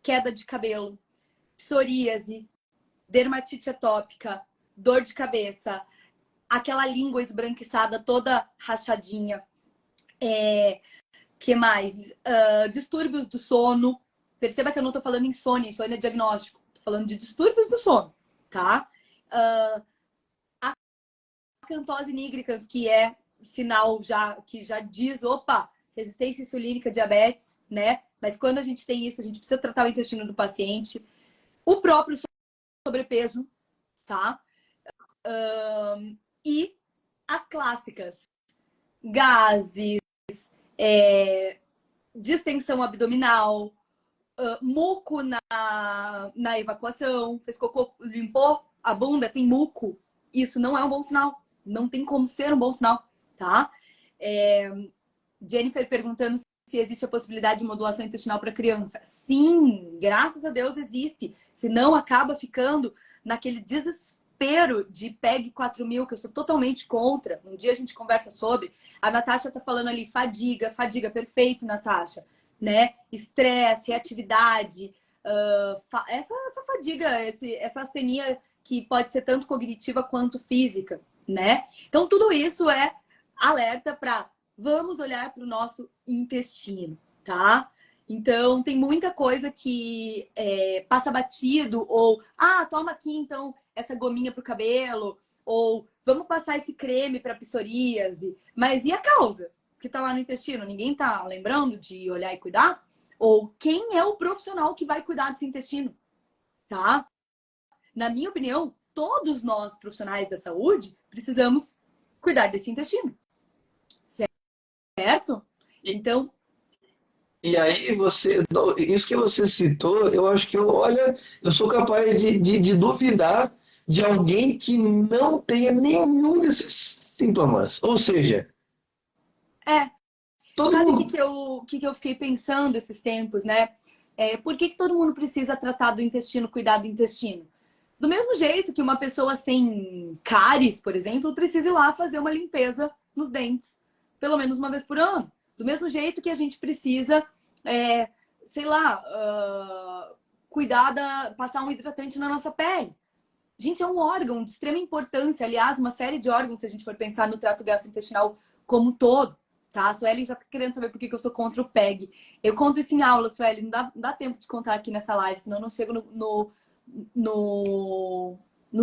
queda de cabelo, psoríase, dermatite atópica, dor de cabeça, aquela língua esbranquiçada toda rachadinha. Que mais? Distúrbios do sono. Perceba que eu não tô falando insônia, insônia é diagnóstico. Tô falando de distúrbios do sono, tá? Acantose nigricans, que é sinal que já diz, opa, resistência insulínica, diabetes, né? Mas quando a gente tem isso, a gente precisa tratar o intestino do paciente. O próprio sobrepeso, tá? E as clássicas. Gases, distensão abdominal, muco na evacuação, fez cocô, limpou a bunda, tem muco. Isso não é um bom sinal. Não tem como ser um bom sinal, tá? Jennifer perguntando se existe a possibilidade de modulação intestinal para criança. Sim, graças a Deus existe. Senão acaba ficando naquele desespero de PEG 4000, que eu sou totalmente contra. Um dia a gente conversa sobre. A Natasha tá falando ali, fadiga, perfeito, Natasha. Né? Estresse, reatividade, essa fadiga, essa astenia que pode ser tanto cognitiva quanto física, né? Então, tudo isso é alerta para vamos olhar para o nosso intestino, tá? Então, tem muita coisa que passa batido, ou, toma aqui, então, essa gominha pro cabelo, ou vamos passar esse creme para psoríase. Mas e a causa que tá lá no intestino? Ninguém tá lembrando de olhar e cuidar? Ou quem é o profissional que vai cuidar desse intestino, tá? Na minha opinião, todos nós, profissionais da saúde, precisamos cuidar desse intestino. Certo? Então... E aí isso que você citou, eu acho que eu sou capaz de duvidar de alguém que não tenha nenhum desses sintomas. Ou seja, todo sabe o mundo. que eu fiquei pensando esses tempos, né? Por que todo mundo precisa tratar do intestino, cuidar do intestino? Do mesmo jeito que uma pessoa sem cáries, por exemplo, precisa ir lá fazer uma limpeza nos dentes, pelo menos uma vez por ano. Do mesmo jeito que a gente precisa, sei lá, passar um hidratante na nossa pele. Gente, é um órgão de extrema importância. Aliás, uma série de órgãos, se a gente for pensar no trato gastrointestinal como um todo, tá? A Sueli já tá querendo saber por que eu sou contra o PEG. Eu conto isso em aula, Sueli. Não dá tempo de contar aqui nessa live, senão eu não chego no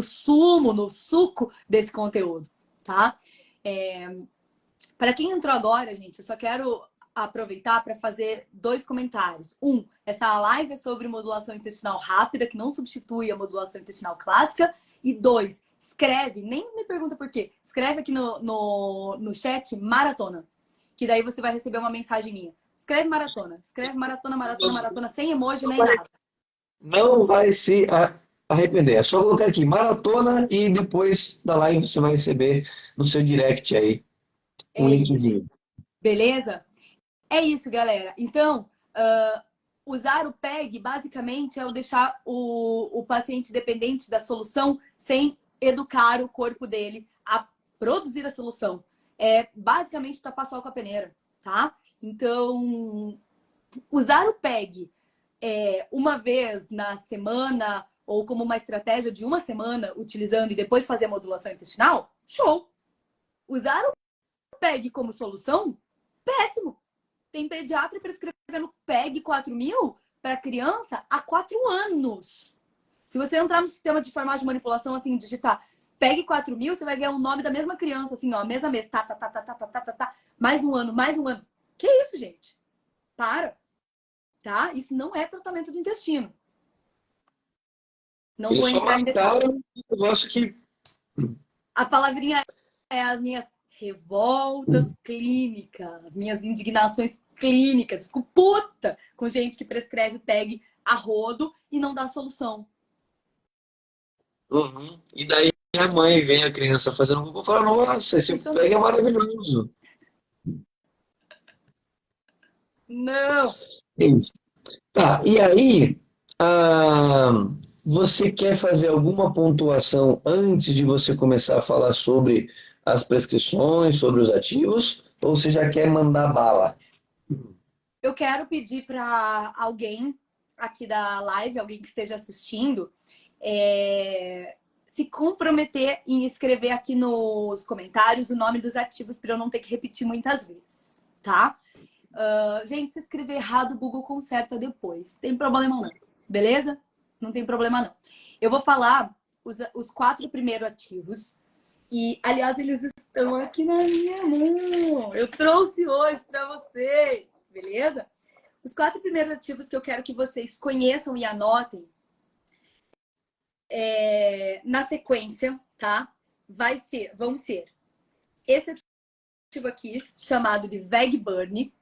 sumo, no suco desse conteúdo, tá? Para quem entrou agora, gente, eu só quero aproveitar para fazer 2 comentários. Essa live é sobre modulação intestinal rápida, que não substitui a modulação intestinal clássica. E 2, escreve, nem me pergunta por quê, escreve aqui no chat maratona, que daí você vai receber uma mensagem minha. Escreve maratona, sem emoji nem nada. Não vai se arrepender. É só colocar aqui maratona e depois da live você vai receber no seu direct aí um linkzinho. Beleza? É isso, galera. Então, usar o PEG basicamente é o deixar o paciente dependente da solução sem educar o corpo dele a produzir a solução. Basicamente tapar sol com a peneira, tá? Então, usar o PEG uma vez na semana ou como uma estratégia de uma semana utilizando e depois fazer a modulação intestinal, show! Usar o PEG como solução, péssimo! Tem pediatra prescrevendo PEG 4000 para criança há 4 anos. Se você entrar no sistema de farmácia de manipulação, assim, digitar PEG 4000, você vai ver o nome da mesma criança, assim, ó, mês a mês, mais um ano. Que isso, gente? Para. Tá? Isso não é tratamento do intestino. Não vou entrar em detalhes. Eu gosto que... A palavrinha é as minhas revoltas clínicas, as minhas indignações clínicas. Fico puta com gente que prescreve PEG a rodo e não dá solução. E daí a mãe vem a criança fazendo cocô e fala, nossa, esse PEG é maravilhoso. Não. Isso. Tá, e aí, você quer fazer alguma pontuação antes de você começar a falar sobre as prescrições, sobre os ativos, ou você já quer mandar bala? Eu quero pedir para alguém aqui da live, alguém que esteja assistindo, se comprometer em escrever aqui nos comentários o nome dos ativos para eu não ter que repetir muitas vezes, tá? Gente, se escrever errado, o Google conserta depois. Tem problema não, beleza? Não tem problema não. Eu vou falar os 4 primeiros ativos. E, aliás, eles estão aqui na minha mão. Eu trouxe hoje para vocês, beleza? Os 4 primeiros ativos que eu quero que vocês conheçam e anotem na sequência, tá? Vão ser esse ativo aqui, chamado de VEG Burn.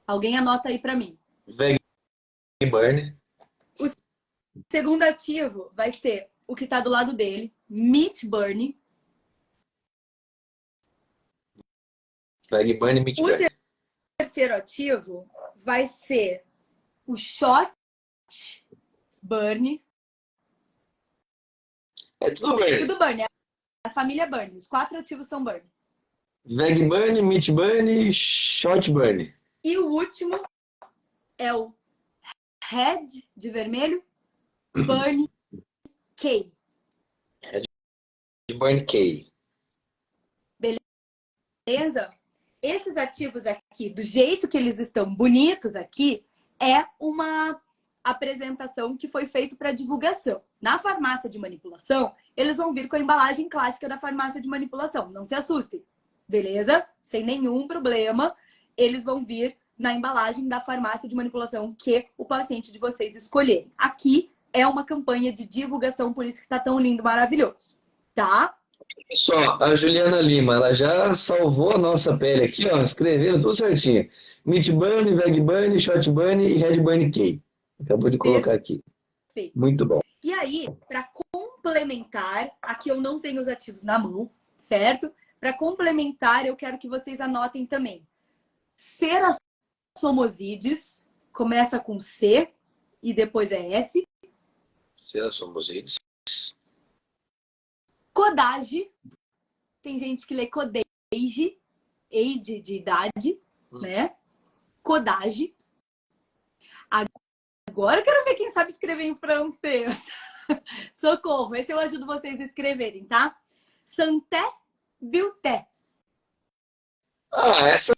Alguém anota aí para mim. VEG Burn. O segundo ativo vai ser o que está do lado dele, Meat Burn. VEG Burn, Meat Burn. O terceiro ativo vai ser o Shot Burn. É tudo Burn. Tudo Burn, é a família Burn. Os 4 ativos são Burn. VEG Burn, Meat Burn, Shot Burn. E o último é o Red, de vermelho, Burn K. Red Burn K. Beleza? Esses ativos aqui, do jeito que eles estão bonitos aqui, é uma apresentação que foi feita para divulgação. Na farmácia de manipulação, eles vão vir com a embalagem clássica da farmácia de manipulação. Não se assustem, beleza? Sem nenhum problema, eles vão vir na embalagem da farmácia de manipulação que o paciente de vocês escolherem. Aqui é uma campanha de divulgação, por isso que tá tão lindo, maravilhoso, tá? Só, a Juliana Lima, ela já salvou a nossa pele aqui, ó, escrevendo tudo certinho. Meat Burn, VEG Burn, Shot Burn e Red Burn K. Acabou de colocar aqui. Perfeito. Muito bom. E aí, para complementar, aqui eu não tenho os ativos na mão, certo? Para complementar, eu quero que vocês anotem também. Cerassomosides, começa com C e depois é S. Cerassomosides. Codage, tem gente que lê Codage, age de idade, né? Codage. Agora eu quero ver quem sabe escrever em francês. Socorro, esse eu ajudo vocês a escreverem, tá? Santé Beauté. Ah, essa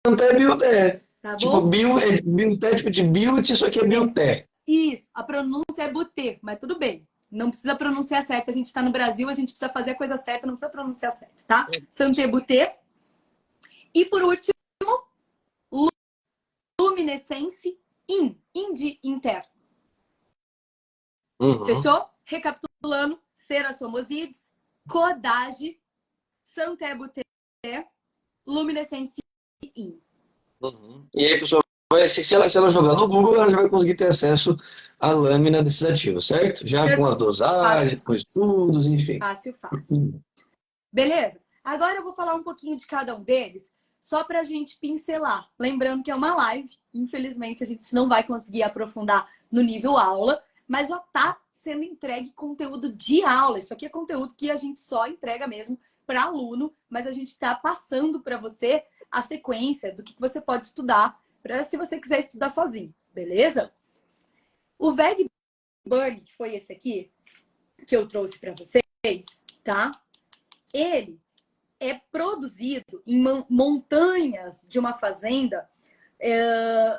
Santé Beauté. Tá Tipo, bom? Beauté, tipo de beauty, só que é Beauté. Isso, a pronúncia é Beauté, mas tudo bem. Não precisa pronunciar certo. A gente tá no Brasil, a gente precisa fazer a coisa certa, não precisa pronunciar certo, tá? Santé Beauté. E por último, Luminescence In de Inter. Fechou? Recapitulando, Cerassomosides, Codage, Santé Beauté, Luminescence In. E aí a pessoa vai, se ela jogar no Google, ela já vai conseguir ter acesso à lâmina desses ativos, certo? Já Perfeito. com a dosagem, com estudos, enfim. Fácil. Beleza? Agora eu vou falar um pouquinho de cada um deles, só pra gente pincelar. Lembrando que é uma live, infelizmente a gente não vai conseguir aprofundar no nível aula, mas já tá sendo entregue conteúdo de aula. Isso aqui é conteúdo que a gente só entrega mesmo para aluno, mas a gente está passando para você a sequência do que você pode estudar, para se você quiser estudar sozinho, beleza? O VEG Burn, que foi esse aqui, que eu trouxe para vocês, tá? Ele é produzido em montanhas de uma fazenda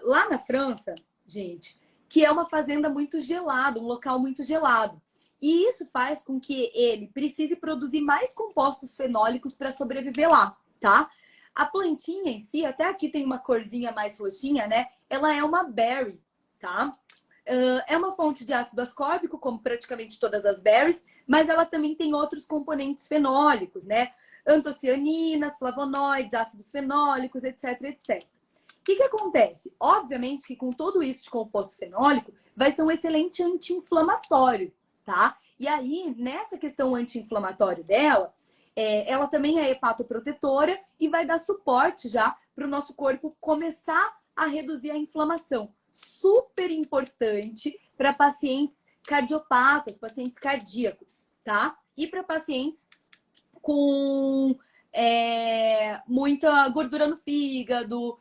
lá na França, gente, que é uma fazenda muito gelada, um local muito gelado. E isso faz com que ele precise produzir mais compostos fenólicos para sobreviver lá, tá? A plantinha em si, até aqui tem uma corzinha mais roxinha, né? Ela é uma berry, tá? É uma fonte de ácido ascórbico, como praticamente todas as berries, mas ela também tem outros componentes fenólicos, né? Antocianinas, flavonoides, ácidos fenólicos, etc, etc. O que acontece? Obviamente que com tudo isso de composto fenólico, vai ser um excelente anti-inflamatório, tá? E aí, nessa questão anti-inflamatório dela, ela também é hepatoprotetora e vai dar suporte já para o nosso corpo começar a reduzir a inflamação. Super importante para pacientes cardiopatas, pacientes cardíacos, tá? E para pacientes com muita gordura no fígado,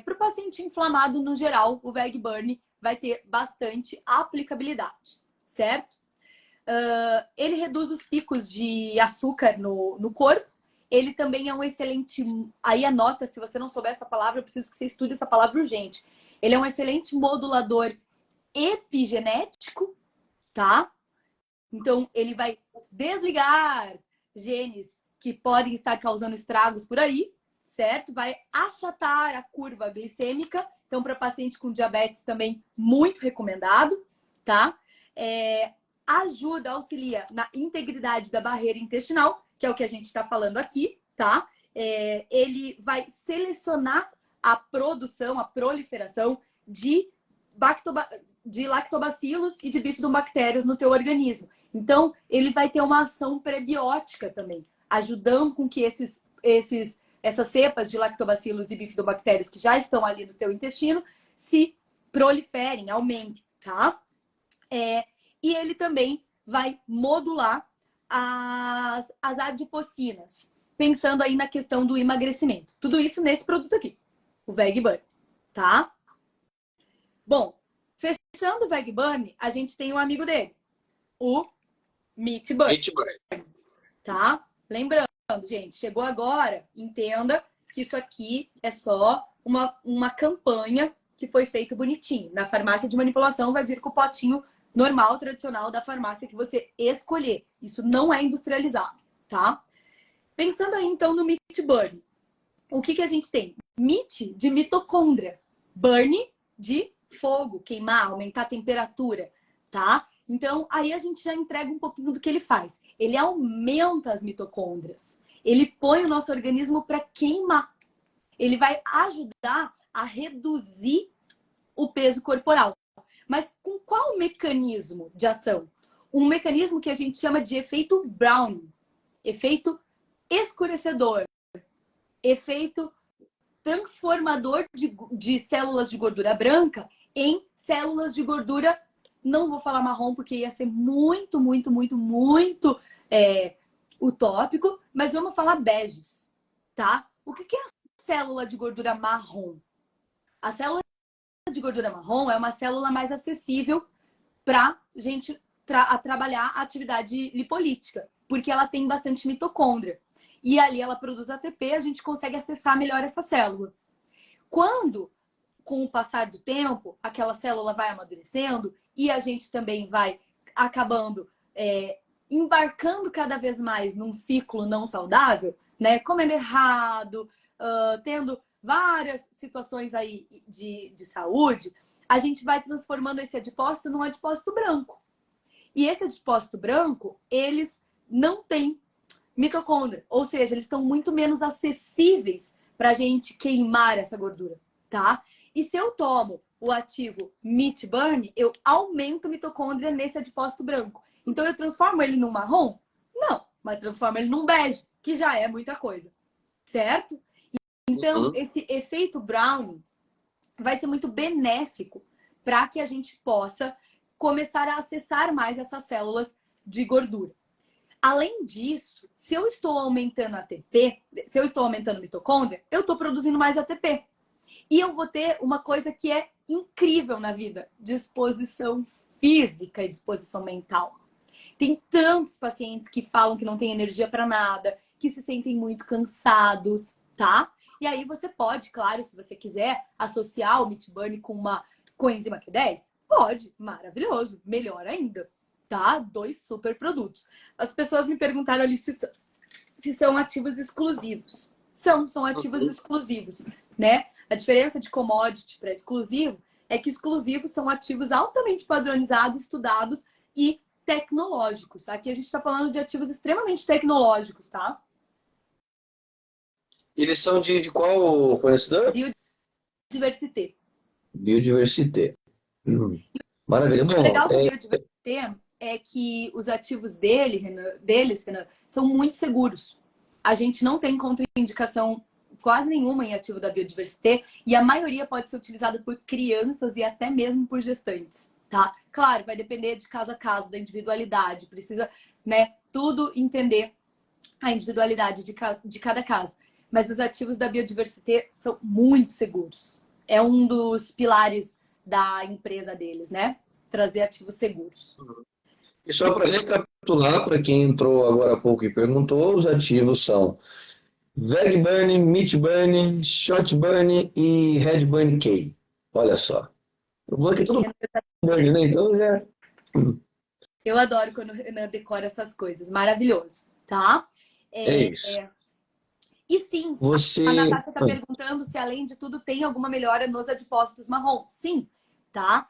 Para o paciente inflamado no geral, o Veg Burn vai ter bastante aplicabilidade, certo? Ele reduz os picos de açúcar no corpo. Ele também é um excelente... Aí anota, se você não souber essa palavra, eu preciso que você estude essa palavra urgente. Ele é um excelente modulador epigenético, tá? Então, ele vai desligar genes que podem estar causando estragos por aí, certo? Vai achatar a curva glicêmica. Então, para paciente com diabetes também, muito recomendado, tá? Ajuda, auxilia na integridade da barreira intestinal, que é o que a gente está falando aqui, tá? Ele vai selecionar a produção, a proliferação de lactobacilos e de bifidobactérias no teu organismo. Então, ele vai ter uma ação prebiótica também, ajudando com que essas cepas de lactobacilos e bifidobactérias que já estão ali no teu intestino se proliferem, aumentem, tá? E ele também vai modular as adipocinas, pensando aí na questão do emagrecimento. Tudo isso nesse produto aqui, o Veg Burn, tá? Bom, fechando o Veg Burn, a gente tem um amigo dele, o Meat Burn, tá? Lembrando, gente, chegou agora, entenda que isso aqui é só uma campanha que foi feita bonitinho. Na farmácia de manipulação vai vir com o potinho normal, tradicional da farmácia que você escolher. Isso não é industrializado, tá? Pensando aí, então, no Meat Burn. O que a gente tem? Meat de mitocôndria. Burn de fogo, queimar, aumentar a temperatura, tá? Então, aí a gente já entrega um pouquinho do que ele faz. Ele aumenta as mitocôndrias. Ele põe o nosso organismo para queimar. Ele vai ajudar a reduzir o peso corporal. Mas com qual mecanismo de ação? Um mecanismo que a gente chama de efeito Browning. Efeito escurecedor. Efeito transformador de células de gordura branca em células de gordura, não vou falar marrom, porque ia ser muito utópico, mas vamos falar beges, tá? O que é a célula de gordura marrom? A célula de gordura marrom é uma célula mais acessível para a gente trabalhar a atividade lipolítica, porque ela tem bastante mitocôndria. E ali ela produz ATP, a gente consegue acessar melhor essa célula. Quando, com o passar do tempo, aquela célula vai amadurecendo e a gente também vai acabando embarcando cada vez mais num ciclo não saudável, né? Comendo errado, tendo várias situações aí de saúde, a gente vai transformando esse adipócito num adipócito branco. E esse adipócito branco, eles não têm mitocôndria, ou seja, eles estão muito menos acessíveis para a gente queimar essa gordura, tá? E se eu tomo o ativo Meat Burn, eu aumento mitocôndria nesse adipócito branco. Então eu transformo ele num marrom? Não, mas transformo ele num bege, que já é muita coisa, certo? Então, esse efeito Browning vai ser muito benéfico para que a gente possa começar a acessar mais essas células de gordura. Além disso, se eu estou aumentando ATP, se eu estou aumentando mitocôndria, eu estou produzindo mais ATP. E eu vou ter uma coisa que é incrível na vida: disposição física e disposição mental. Tem tantos pacientes que falam que não tem energia para nada, que se sentem muito cansados, tá? E aí você pode, claro, se você quiser, associar o Meat Burn com uma coenzima Q10, pode, maravilhoso, melhor ainda, tá? 2 super produtos. As pessoas me perguntaram ali se são ativos exclusivos. São ativos exclusivos, né? A diferença de commodity para exclusivo é que exclusivos são ativos altamente padronizados, estudados e tecnológicos. Aqui a gente está falando de ativos extremamente tecnológicos, tá? Eles são de qual fornecedor? Biodiversité. Biodiversité. Maravilha. O legal do Biodiversité é que os ativos deles, Renan, são muito seguros. A gente não tem contraindicação quase nenhuma em ativo da Biodiversité e a maioria pode ser utilizada por crianças e até mesmo por gestantes, tá? Claro, vai depender de caso a caso, da individualidade. Precisa, né, tudo entender a individualidade de cada caso. mas os ativos da Biodiversité são muito seguros. É um dos pilares da empresa deles, né? Trazer ativos seguros. E só para recapitular, para quem entrou agora há pouco e perguntou, os ativos são Vegburn, Meatburn, Shotburn e Redburn K. Olha só. Eu vou aqui tudo burn, né? Então já. Eu adoro quando o Renan decora essas coisas. Maravilhoso, tá? É isso. E sim, a Você. Natasha está perguntando se, além de tudo, tem alguma melhora nos adipócitos marrom. Sim, tá?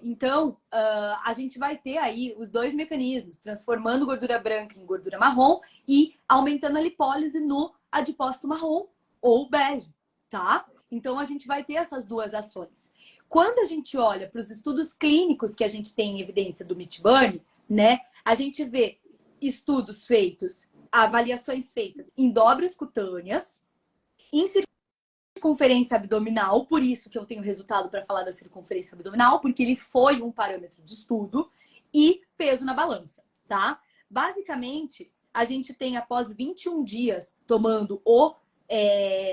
Então, a gente vai ter aí os dois mecanismos, transformando gordura branca em gordura marrom e aumentando a lipólise no adipócito marrom ou bege, tá? Então, a gente vai ter essas duas ações. Quando a gente olha para os estudos clínicos que a gente tem em evidência do Meatburn, né? A gente vê estudos feitos, avaliações feitas em dobras cutâneas, em circunferência abdominal, por isso que eu tenho resultado para falar da circunferência abdominal, porque ele foi um parâmetro de estudo, e peso na balança, tá? Basicamente, a gente tem, após 21 dias tomando o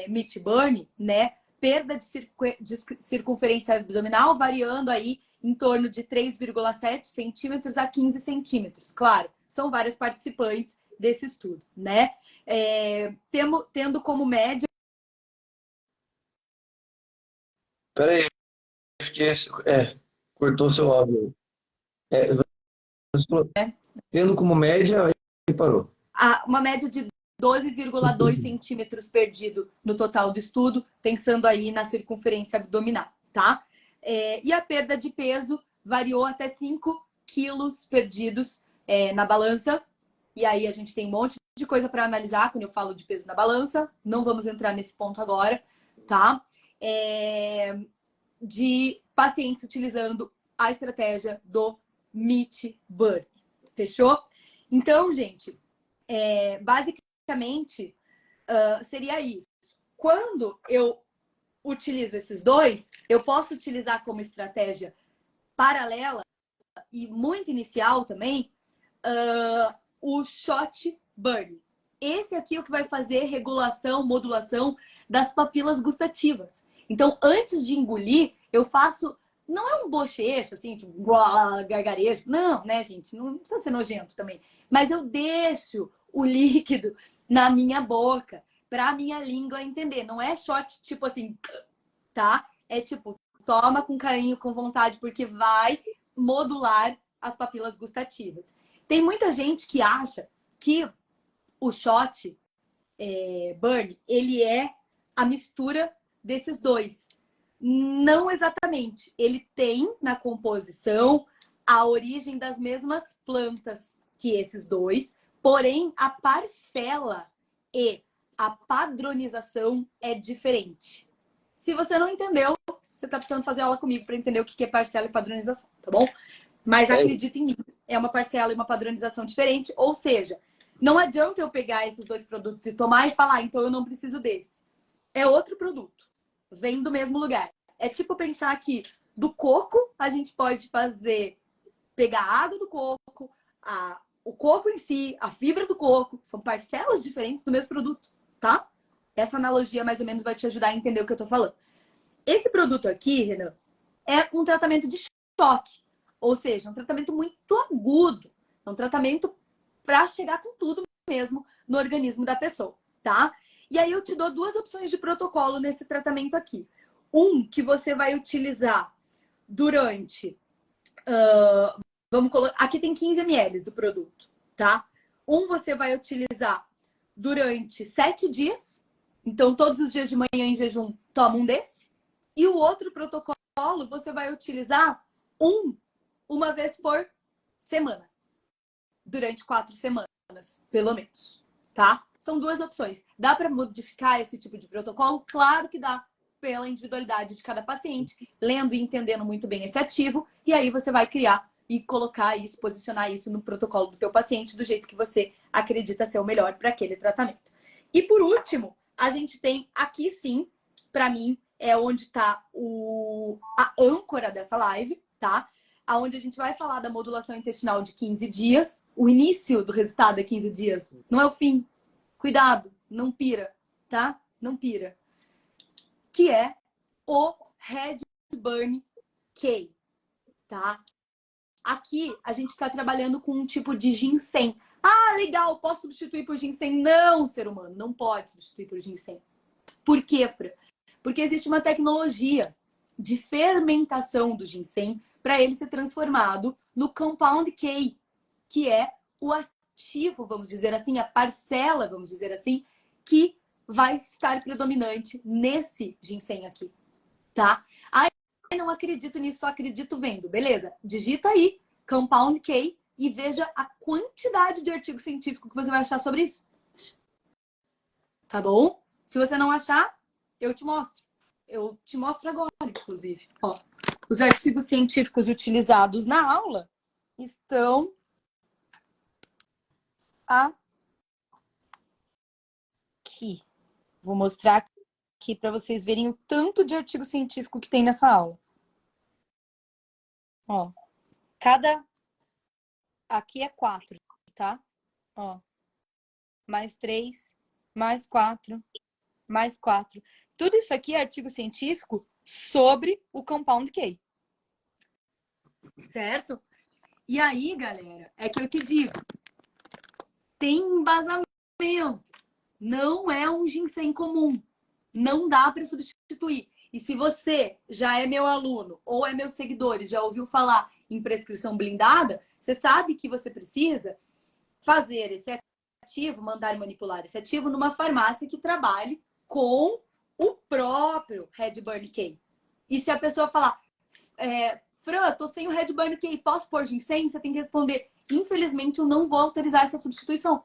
Meatburn, né, perda de circunferência abdominal variando aí em torno de 3,7 centímetros a 15 centímetros. Claro, são vários participantes desse estudo, né? Tendo como média... Peraí, cortou seu áudio. Você falou, tendo como média, aí parou. Uma média de 12,2 centímetros perdido no total do estudo, pensando aí na circunferência abdominal, tá? E a perda de peso variou até 5 quilos perdidos na balança. E aí a gente tem um monte de coisa para analisar quando eu falo de peso na balança. Não vamos entrar nesse ponto agora, tá? De pacientes utilizando a estratégia do Meatburn. Fechou? Então, gente, basicamente, seria isso. Quando eu utilizo esses dois, eu posso utilizar como estratégia paralela e muito inicial também, o shot burn. Esse aqui é o que vai fazer regulação, modulação das papilas gustativas. Então, antes de engolir, eu faço... Não é um bochecho, assim, tipo, gargarejo. Não, né, gente? Não precisa ser nojento também. Mas eu deixo o líquido na minha boca para a minha língua entender. Não é shot tipo assim, tá? É tipo, toma com carinho, com vontade, porque vai modular as papilas gustativas. Tem muita gente que acha que o shot burn, ele é a mistura desses dois. Não exatamente. Ele tem na composição a origem das mesmas plantas que esses dois, porém a parcela e a padronização é diferente. Se você não entendeu, você está precisando fazer aula comigo para entender o que é parcela e padronização, tá bom? Mas acredita em mim, é uma parcela e uma padronização diferente, ou seja, não adianta eu pegar esses dois produtos e tomar e falar, então eu não preciso desse. É outro produto, vem do mesmo lugar. É tipo pensar que do coco a gente pode pegar a água do coco, o coco em si, a fibra do coco, são parcelas diferentes do mesmo produto, tá? Essa analogia mais ou menos vai te ajudar a entender o que eu tô falando. Esse produto aqui, Renan, é um tratamento de choque, ou seja, um tratamento muito agudo, é um tratamento para chegar com tudo mesmo no organismo da pessoa, tá? E aí eu te dou duas opções de protocolo nesse tratamento aqui. Um que você vai utilizar durante... vamos colocar... Aqui tem 15 ml do produto, tá? Um você vai utilizar durante 7 dias. Então, todos os dias de manhã em jejum, toma um desse. E o outro protocolo você vai utilizar uma vez por semana. Durante 4 semanas, pelo menos, tá? São duas opções. Dá para modificar esse tipo de protocolo? Claro que dá, pela individualidade de cada paciente, lendo e entendendo muito bem esse ativo, e aí você vai criar e colocar isso, posicionar isso no protocolo do teu paciente do jeito que você acredita ser o melhor para aquele tratamento. E por último, a gente tem aqui sim, para mim, é onde está a âncora dessa live, tá? Onde a gente vai falar da modulação intestinal de 15 dias. O início do resultado é 15 dias, não é o fim. Cuidado, não pira, tá? Não pira. Que é o Red Burn K, tá? Aqui a gente está trabalhando com um tipo de ginseng. Ah, legal, posso substituir por ginseng? Não, ser humano, não pode substituir por ginseng. Por quê, Fran? Porque existe uma tecnologia de fermentação do ginseng para ele ser transformado no Compound K, que é o ativo, vamos dizer assim, a parcela, vamos dizer assim, que vai estar predominante nesse ginseng aqui, tá? Ah, eu não acredito nisso, só acredito vendo. Beleza, digita aí Compound K e veja a quantidade de artigo científico que você vai achar sobre isso. Tá bom? Se você não achar, eu te mostro. Eu te mostro agora, inclusive. Ó, os artigos científicos utilizados na aula estão aqui. Vou mostrar aqui para vocês verem o tanto de artigo científico que tem nessa aula. Ó, cada... Aqui é 4, tá? Ó, mais 3, mais 4, mais 4. Tudo isso aqui é artigo científico sobre o Compound K. Certo? E aí, galera, é que eu te digo, tem embasamento. Não é um ginseng comum. Não dá para substituir. E se você já é meu aluno ou é meu seguidor e já ouviu falar em prescrição blindada, você sabe que você precisa fazer esse ativo, mandar manipular esse ativo numa farmácia que trabalhe com o próprio Red Burn K. E se a pessoa falar, Fran, tô sem o Red Burn K, posso pôr ginseng? Você tem que responder, infelizmente eu não vou autorizar essa substituição,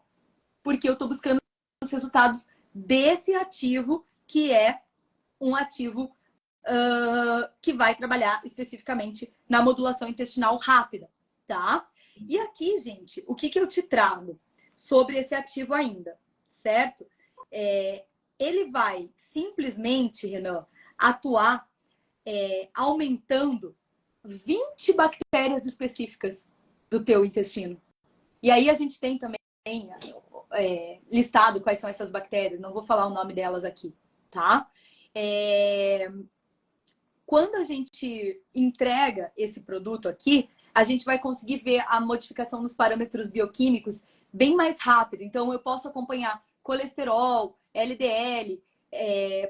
porque eu tô buscando os resultados desse ativo, que é um ativo que vai trabalhar especificamente na modulação intestinal rápida, tá? E aqui, gente, o que eu te trago sobre esse ativo ainda, certo? Ele vai simplesmente, Renan, atuar aumentando 20 bactérias específicas do teu intestino. E aí a gente tem também listado quais são essas bactérias, não vou falar o nome delas aqui, tá? Quando a gente entrega esse produto aqui, a gente vai conseguir ver a modificação nos parâmetros bioquímicos bem mais rápido. Então, eu posso acompanhar colesterol, LDL,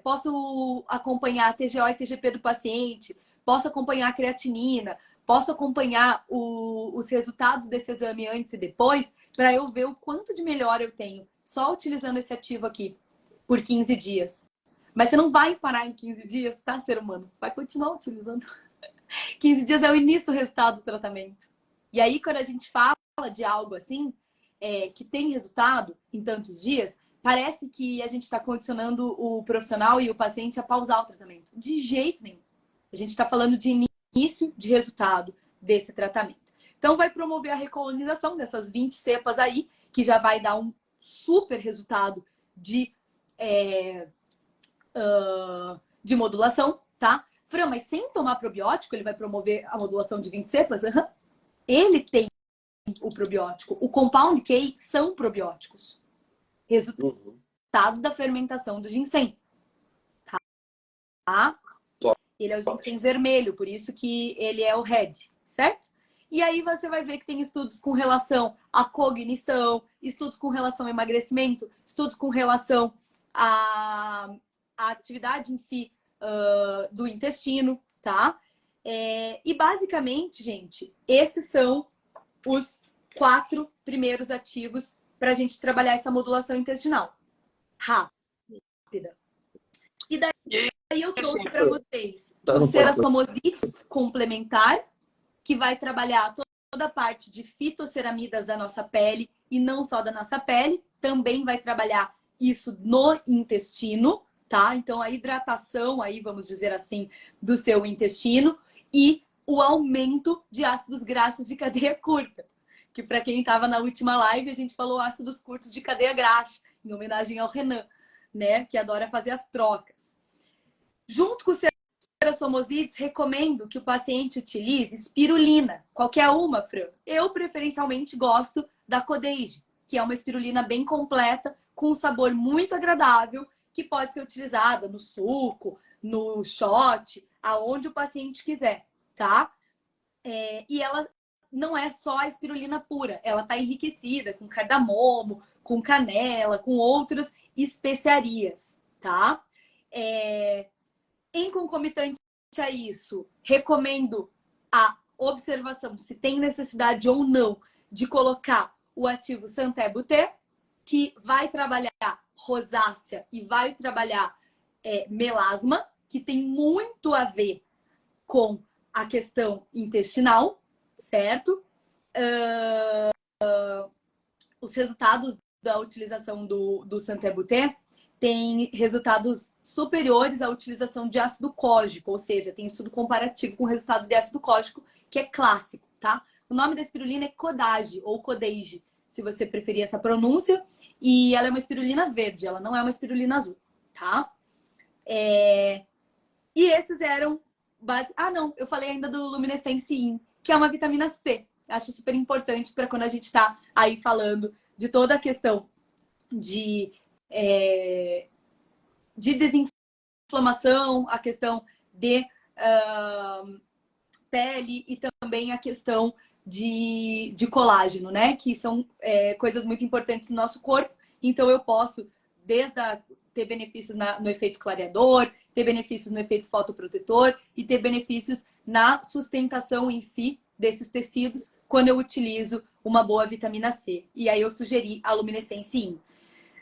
posso acompanhar TGO e TGP do paciente, posso acompanhar a creatinina, posso acompanhar os resultados desse exame antes e depois, para eu ver o quanto de melhora eu tenho só utilizando esse ativo aqui por 15 dias. Mas você não vai parar em 15 dias, tá, ser humano? Vai continuar utilizando. 15 dias é o início do resultado do tratamento. E aí, quando a gente fala de algo assim, que tem resultado em tantos dias, parece que a gente está condicionando o profissional e o paciente a pausar o tratamento. De jeito nenhum. A gente está falando de início de resultado desse tratamento. Então, vai promover a recolonização dessas 20 cepas aí, que já vai dar um super resultado de modulação, tá? Fran, mas sem tomar probiótico, ele vai promover a modulação de 20 cepas? Uhum. Ele tem o probiótico. O Compound K são probióticos. Resultados da fermentação do ginseng. Tá? Ele é o ginseng vermelho, por isso que ele é o red, certo? E aí você vai ver que tem estudos com relação à cognição, estudos com relação ao emagrecimento, estudos com relação à atividade em si do intestino, tá? E basicamente, gente, esses são os 4 primeiros ativos para a gente trabalhar essa modulação intestinal rápida. E daí eu trouxe para vocês o Cerasomosites complementar, que vai trabalhar toda a parte de fitoceramidas da nossa pele e não só da nossa pele, também vai trabalhar isso no intestino, tá? Então a hidratação aí, vamos dizer assim, do seu intestino e o aumento de ácidos graxos de cadeia curta. Que para quem estava na última live, a gente falou ácidos curtos de cadeia graxa, em homenagem ao Renan, né? Que adora fazer as trocas. Junto com o Cerasomosites, recomendo que o paciente utilize espirulina. Qualquer uma, Fran. Eu, preferencialmente, gosto da Codeige, que é uma espirulina bem completa, com um sabor muito agradável, que pode ser utilizada no suco, no shot, aonde o paciente quiser, tá? E ela não é só a espirulina pura, ela está enriquecida com cardamomo, com canela, com outras especiarias, tá? Em concomitante a isso, recomendo a observação se tem necessidade ou não de colocar o ativo Santé-Butê, que vai trabalhar rosácea e vai trabalhar melasma, que tem muito a ver com a questão intestinal, certo? Os resultados da utilização do Santé-Butê têm resultados superiores à utilização de ácido cógico, ou seja, tem estudo comparativo com o resultado de ácido cógico, que é clássico, tá? O nome da espirulina é Codage, ou Codage, se você preferir essa pronúncia, e ela é uma espirulina verde, ela não é uma espirulina azul, tá? E esses eram não, eu falei ainda do Luminescence In, que é uma vitamina C. Acho super importante para quando a gente está aí falando de toda a questão de desinflamação, a questão de pele e também a questão de colágeno, né? Que são coisas muito importantes no nosso corpo. Então eu posso, ter benefícios no efeito clareador, ter benefícios no efeito fotoprotetor e ter benefícios na sustentação em si desses tecidos quando eu utilizo uma boa vitamina C. E aí eu sugeri a Luminescence In.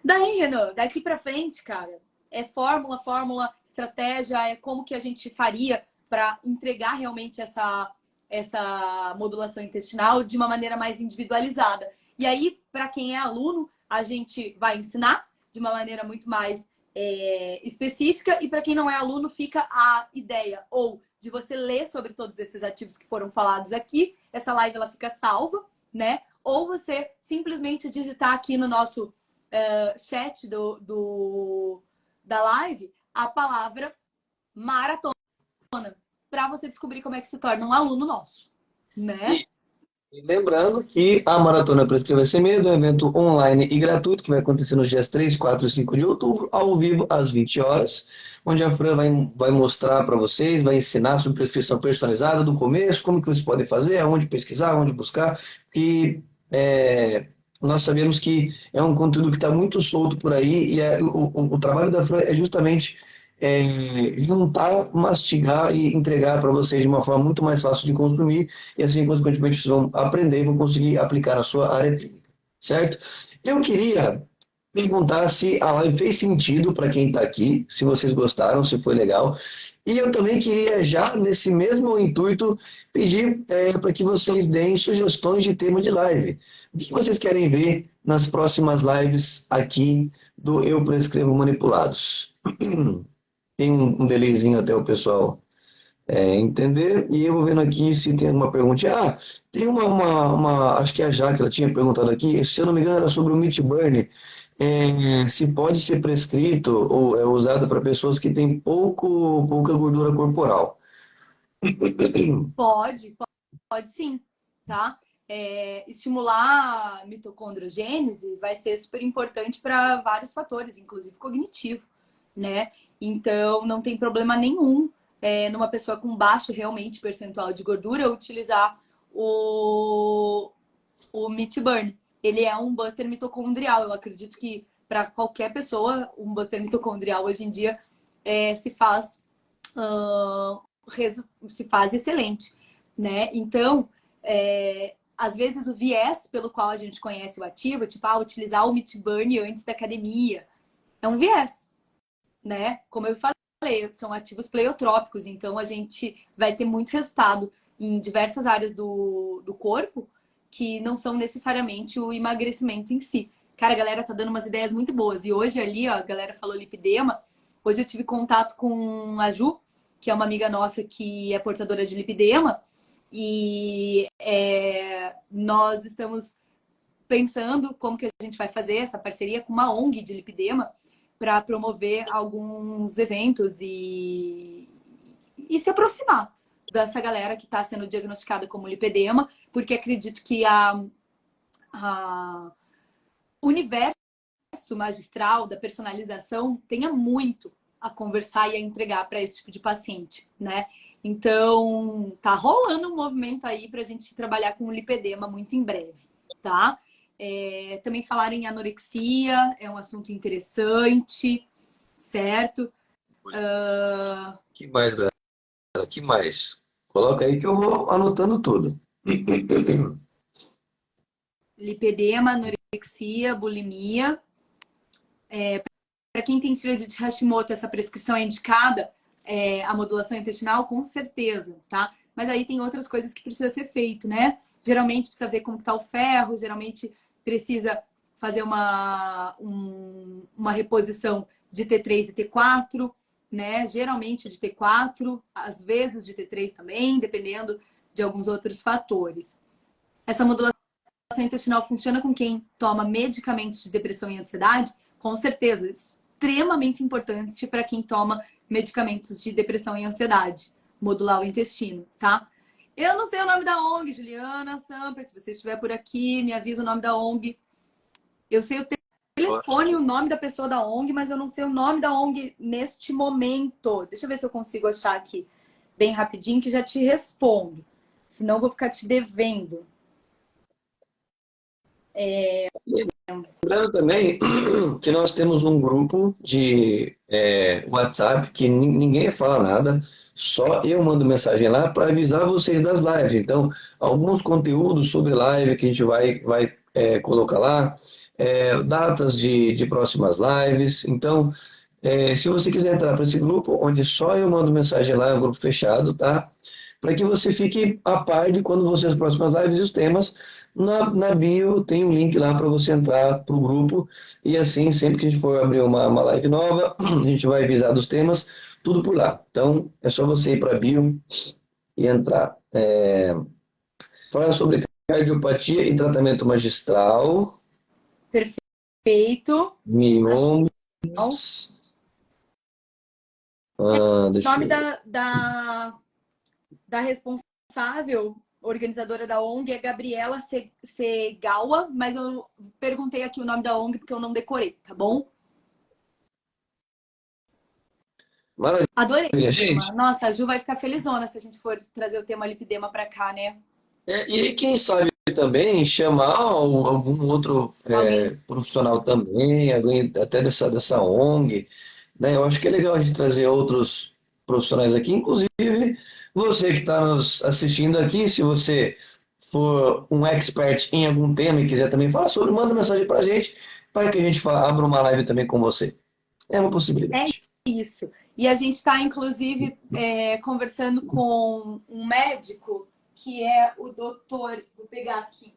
Daí, Renan, daqui pra frente, cara, é fórmula, estratégia, é como que a gente faria para entregar realmente essa modulação intestinal de uma maneira mais individualizada. E aí, para quem é aluno, a gente vai ensinar de uma maneira muito mais específica, e para quem não é aluno, fica a ideia ou de você ler sobre todos esses ativos que foram falados aqui. Essa live ela fica salva, né? Ou você simplesmente digitar aqui no nosso chat da live a palavra maratona para você descobrir como é que se torna um aluno nosso, né? E lembrando que a Maratona Prescreva Sem Medo é um evento online e gratuito que vai acontecer nos dias 3, 4 e 5 de outubro, ao vivo, às 20 horas, onde a Fran vai mostrar para vocês, vai ensinar sobre prescrição personalizada do começo, como que vocês podem fazer, aonde pesquisar, aonde buscar, e nós sabemos que é um conteúdo que está muito solto por aí, e o trabalho da Fran é justamente juntar, mastigar e entregar para vocês de uma forma muito mais fácil de consumir, e assim, consequentemente, vocês vão aprender e vão conseguir aplicar na sua área clínica, certo? Eu queria perguntar se a live fez sentido para quem está aqui, se vocês gostaram, se foi legal. E eu também queria, já nesse mesmo intuito, pedir para que vocês deem sugestões de tema de live. O que vocês querem ver nas próximas lives aqui do Eu Prescrevo Manipulados? Tem um delayzinho até o pessoal entender, e eu vou vendo aqui se tem alguma pergunta. Tem acho que a Jaque, ela tinha perguntado aqui, se eu não me engano era sobre o meat burn, se pode ser prescrito ou é usado para pessoas que têm pouca gordura corporal. Pode sim, tá? Estimular a mitocondriogênese vai ser super importante para vários fatores, inclusive cognitivo, né? Então, não tem problema nenhum numa pessoa com baixo realmente percentual de gordura utilizar o Meat Burn. Ele é um buster mitocondrial. Eu acredito que para qualquer pessoa, um buster mitocondrial hoje em dia se faz excelente, né? Então, às vezes o viés pelo qual a gente conhece o ativo, tipo, utilizar o Meat Burn antes da academia, é um viés, né? Como eu falei, são ativos pleiotrópicos, então a gente vai ter muito resultado em diversas áreas do corpo que não são necessariamente o emagrecimento em si. Cara, a galera tá dando umas ideias muito boas. E hoje ali, ó, a galera falou lipidema. Hoje eu tive contato com a Ju, que é uma amiga nossa que é portadora de lipidema. E nós estamos pensando como que a gente vai fazer essa parceria com uma ONG de lipidema para promover alguns eventos e se aproximar dessa galera que está sendo diagnosticada como lipedema, porque acredito que o universo processo magistral da personalização tenha muito a conversar e a entregar para esse tipo de paciente, né? Então, tá rolando um movimento aí para a gente trabalhar com o lipedema muito em breve, tá? Também falaram em anorexia, é um assunto interessante, certo? Que mais, galera? Que mais? Coloca aí que eu vou anotando tudo. Lipedema, anorexia, bulimia. Para quem tem tireoide de Hashimoto, essa prescrição é indicada, a modulação intestinal, com certeza, tá? Mas aí tem outras coisas que precisa ser feito, né? Geralmente precisa ver como está o ferro, geralmente precisa fazer uma reposição de T3 e T4, né? Geralmente de T4, às vezes de T3 também, dependendo de alguns outros fatores. Essa modulação intestinal funciona com quem toma medicamentos de depressão e ansiedade? Com certeza, extremamente importante para quem toma medicamentos de depressão e ansiedade, modular o intestino, tá? Eu não sei o nome da ONG, Juliana Samper, se você estiver por aqui, me avisa o nome da ONG. Eu sei o telefone e o nome da pessoa da ONG, mas eu não sei o nome da ONG neste momento. Deixa eu ver se eu consigo achar aqui bem rapidinho que eu já te respondo. Senão eu vou ficar te devendo. Lembrando também que nós temos um grupo de WhatsApp que ninguém fala nada, só eu mando mensagem lá para avisar vocês das lives. Então, alguns conteúdos sobre live que a gente vai colocar lá, datas de próximas lives. Então, se você quiser entrar para esse grupo, onde só eu mando mensagem lá, é um grupo fechado, tá? Para que você fique a par de quando vão ser as próximas lives e os temas. Na bio tem um link lá para você entrar para o grupo e assim, sempre que a gente for abrir uma live nova, a gente vai avisar dos temas, tudo por lá. Então, é só você ir para a bio e entrar. Falar sobre cardiopatia e tratamento magistral, Perfeito. miomas, O deixa nome eu ver. da responsável, organizadora da ONG, é Gabriela Segawa, mas eu perguntei aqui o nome da ONG porque eu não decorei, tá bom? Maravilha, Adorei o tema. gente. Nossa, a Ju vai ficar felizona se a gente for trazer o tema lipidema pra cá, né? E aí, quem sabe também chamar algum outro Alguém. profissional também, alguém até dessa ONG, né? Eu acho que é legal a gente trazer outros profissionais aqui, inclusive você que está nos assistindo aqui, se você for um expert em algum tema e quiser também falar sobre, manda mensagem para a gente, para que a gente abra uma live também com você. É uma É possibilidade. isso. E a gente está, inclusive, conversando com um médico que é o doutor. Vou pegar aqui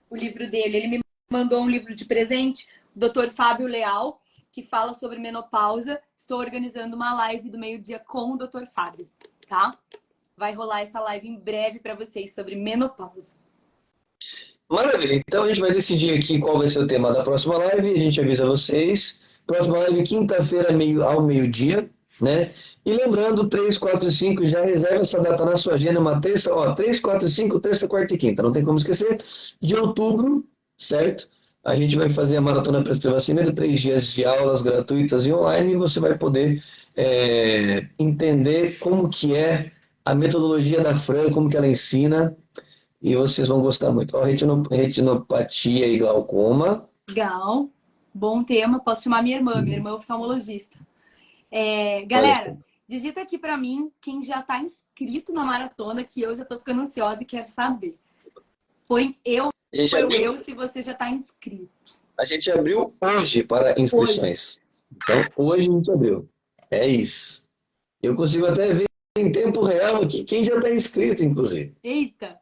o livro dele. Ele me mandou um livro de presente, o doutor Fábio Leal, que fala sobre menopausa. Estou organizando uma live do meio-dia com o doutor Fábio, tá? Vai rolar essa live em breve para vocês sobre menopausa. Maravilha, então a gente vai decidir aqui qual vai ser o tema da próxima live, a gente avisa vocês. Próxima live, quinta-feira, ao meio-dia, né? E lembrando, 3, 4 e 5, já reserva essa data na sua agenda, uma terça, 3, 4 e 5, terça, quarta e quinta, não tem como esquecer, de outubro, certo? A gente vai fazer a Maratona Prescreva Cimeiro, 3 dias de aulas gratuitas e online, e você vai poder entender como que é a metodologia da Fran, como que ela ensina, e vocês vão gostar muito. Ó, retinopatia e glaucoma. Legal. Bom tema. Posso chamar minha irmã. Minha irmã é oftalmologista. Olha, Galera, digita aqui pra mim quem já tá inscrito na maratona, que eu já tô ficando ansiosa e quero saber. Põe a gente abriu, se você já tá inscrito. a gente abriu hoje para Hoje. inscrições. Então, hoje a gente abriu. É isso. Eu consigo até ver em tempo real aqui quem já está inscrito, inclusive. Eita!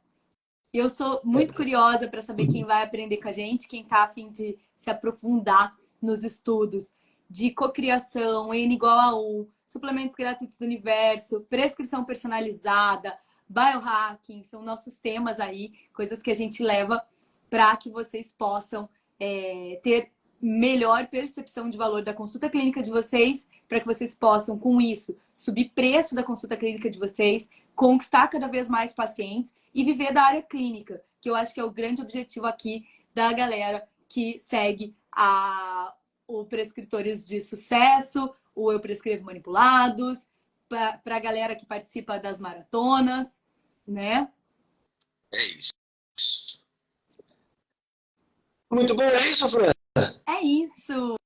Eu sou muito curiosa para saber quem vai aprender com a gente, quem tá a fim de se aprofundar nos estudos de cocriação, N igual a 1, suplementos gratuitos do universo, prescrição personalizada, biohacking, são nossos temas aí, coisas que a gente leva para que vocês possam ter melhor percepção de valor da consulta clínica de vocês, para que vocês possam, com isso, subir preço da consulta clínica de vocês, conquistar cada vez mais pacientes e viver da área clínica, que eu acho que é o grande objetivo aqui da galera que segue o Prescritores de Sucesso, o Eu Prescrevo Manipulados, para a galera que participa das maratonas, né? É isso. Muito bom, é isso, Fran? É isso!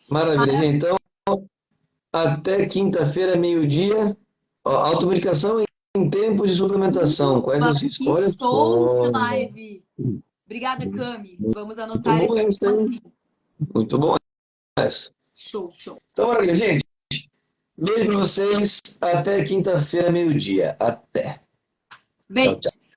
Maravilha, gente. Então, até quinta-feira, meio-dia. Automedicação em tempos de suplementação. Quais você Que escolhe? show de live! Obrigada, Cami. Vamos Muito anotar bom esse essa, hein? assim. Muito bom essa. Show, show. Então, maravilha, gente. Beijo pra vocês. Até quinta-feira, meio-dia. Até. Tchau, tchau. Beijos.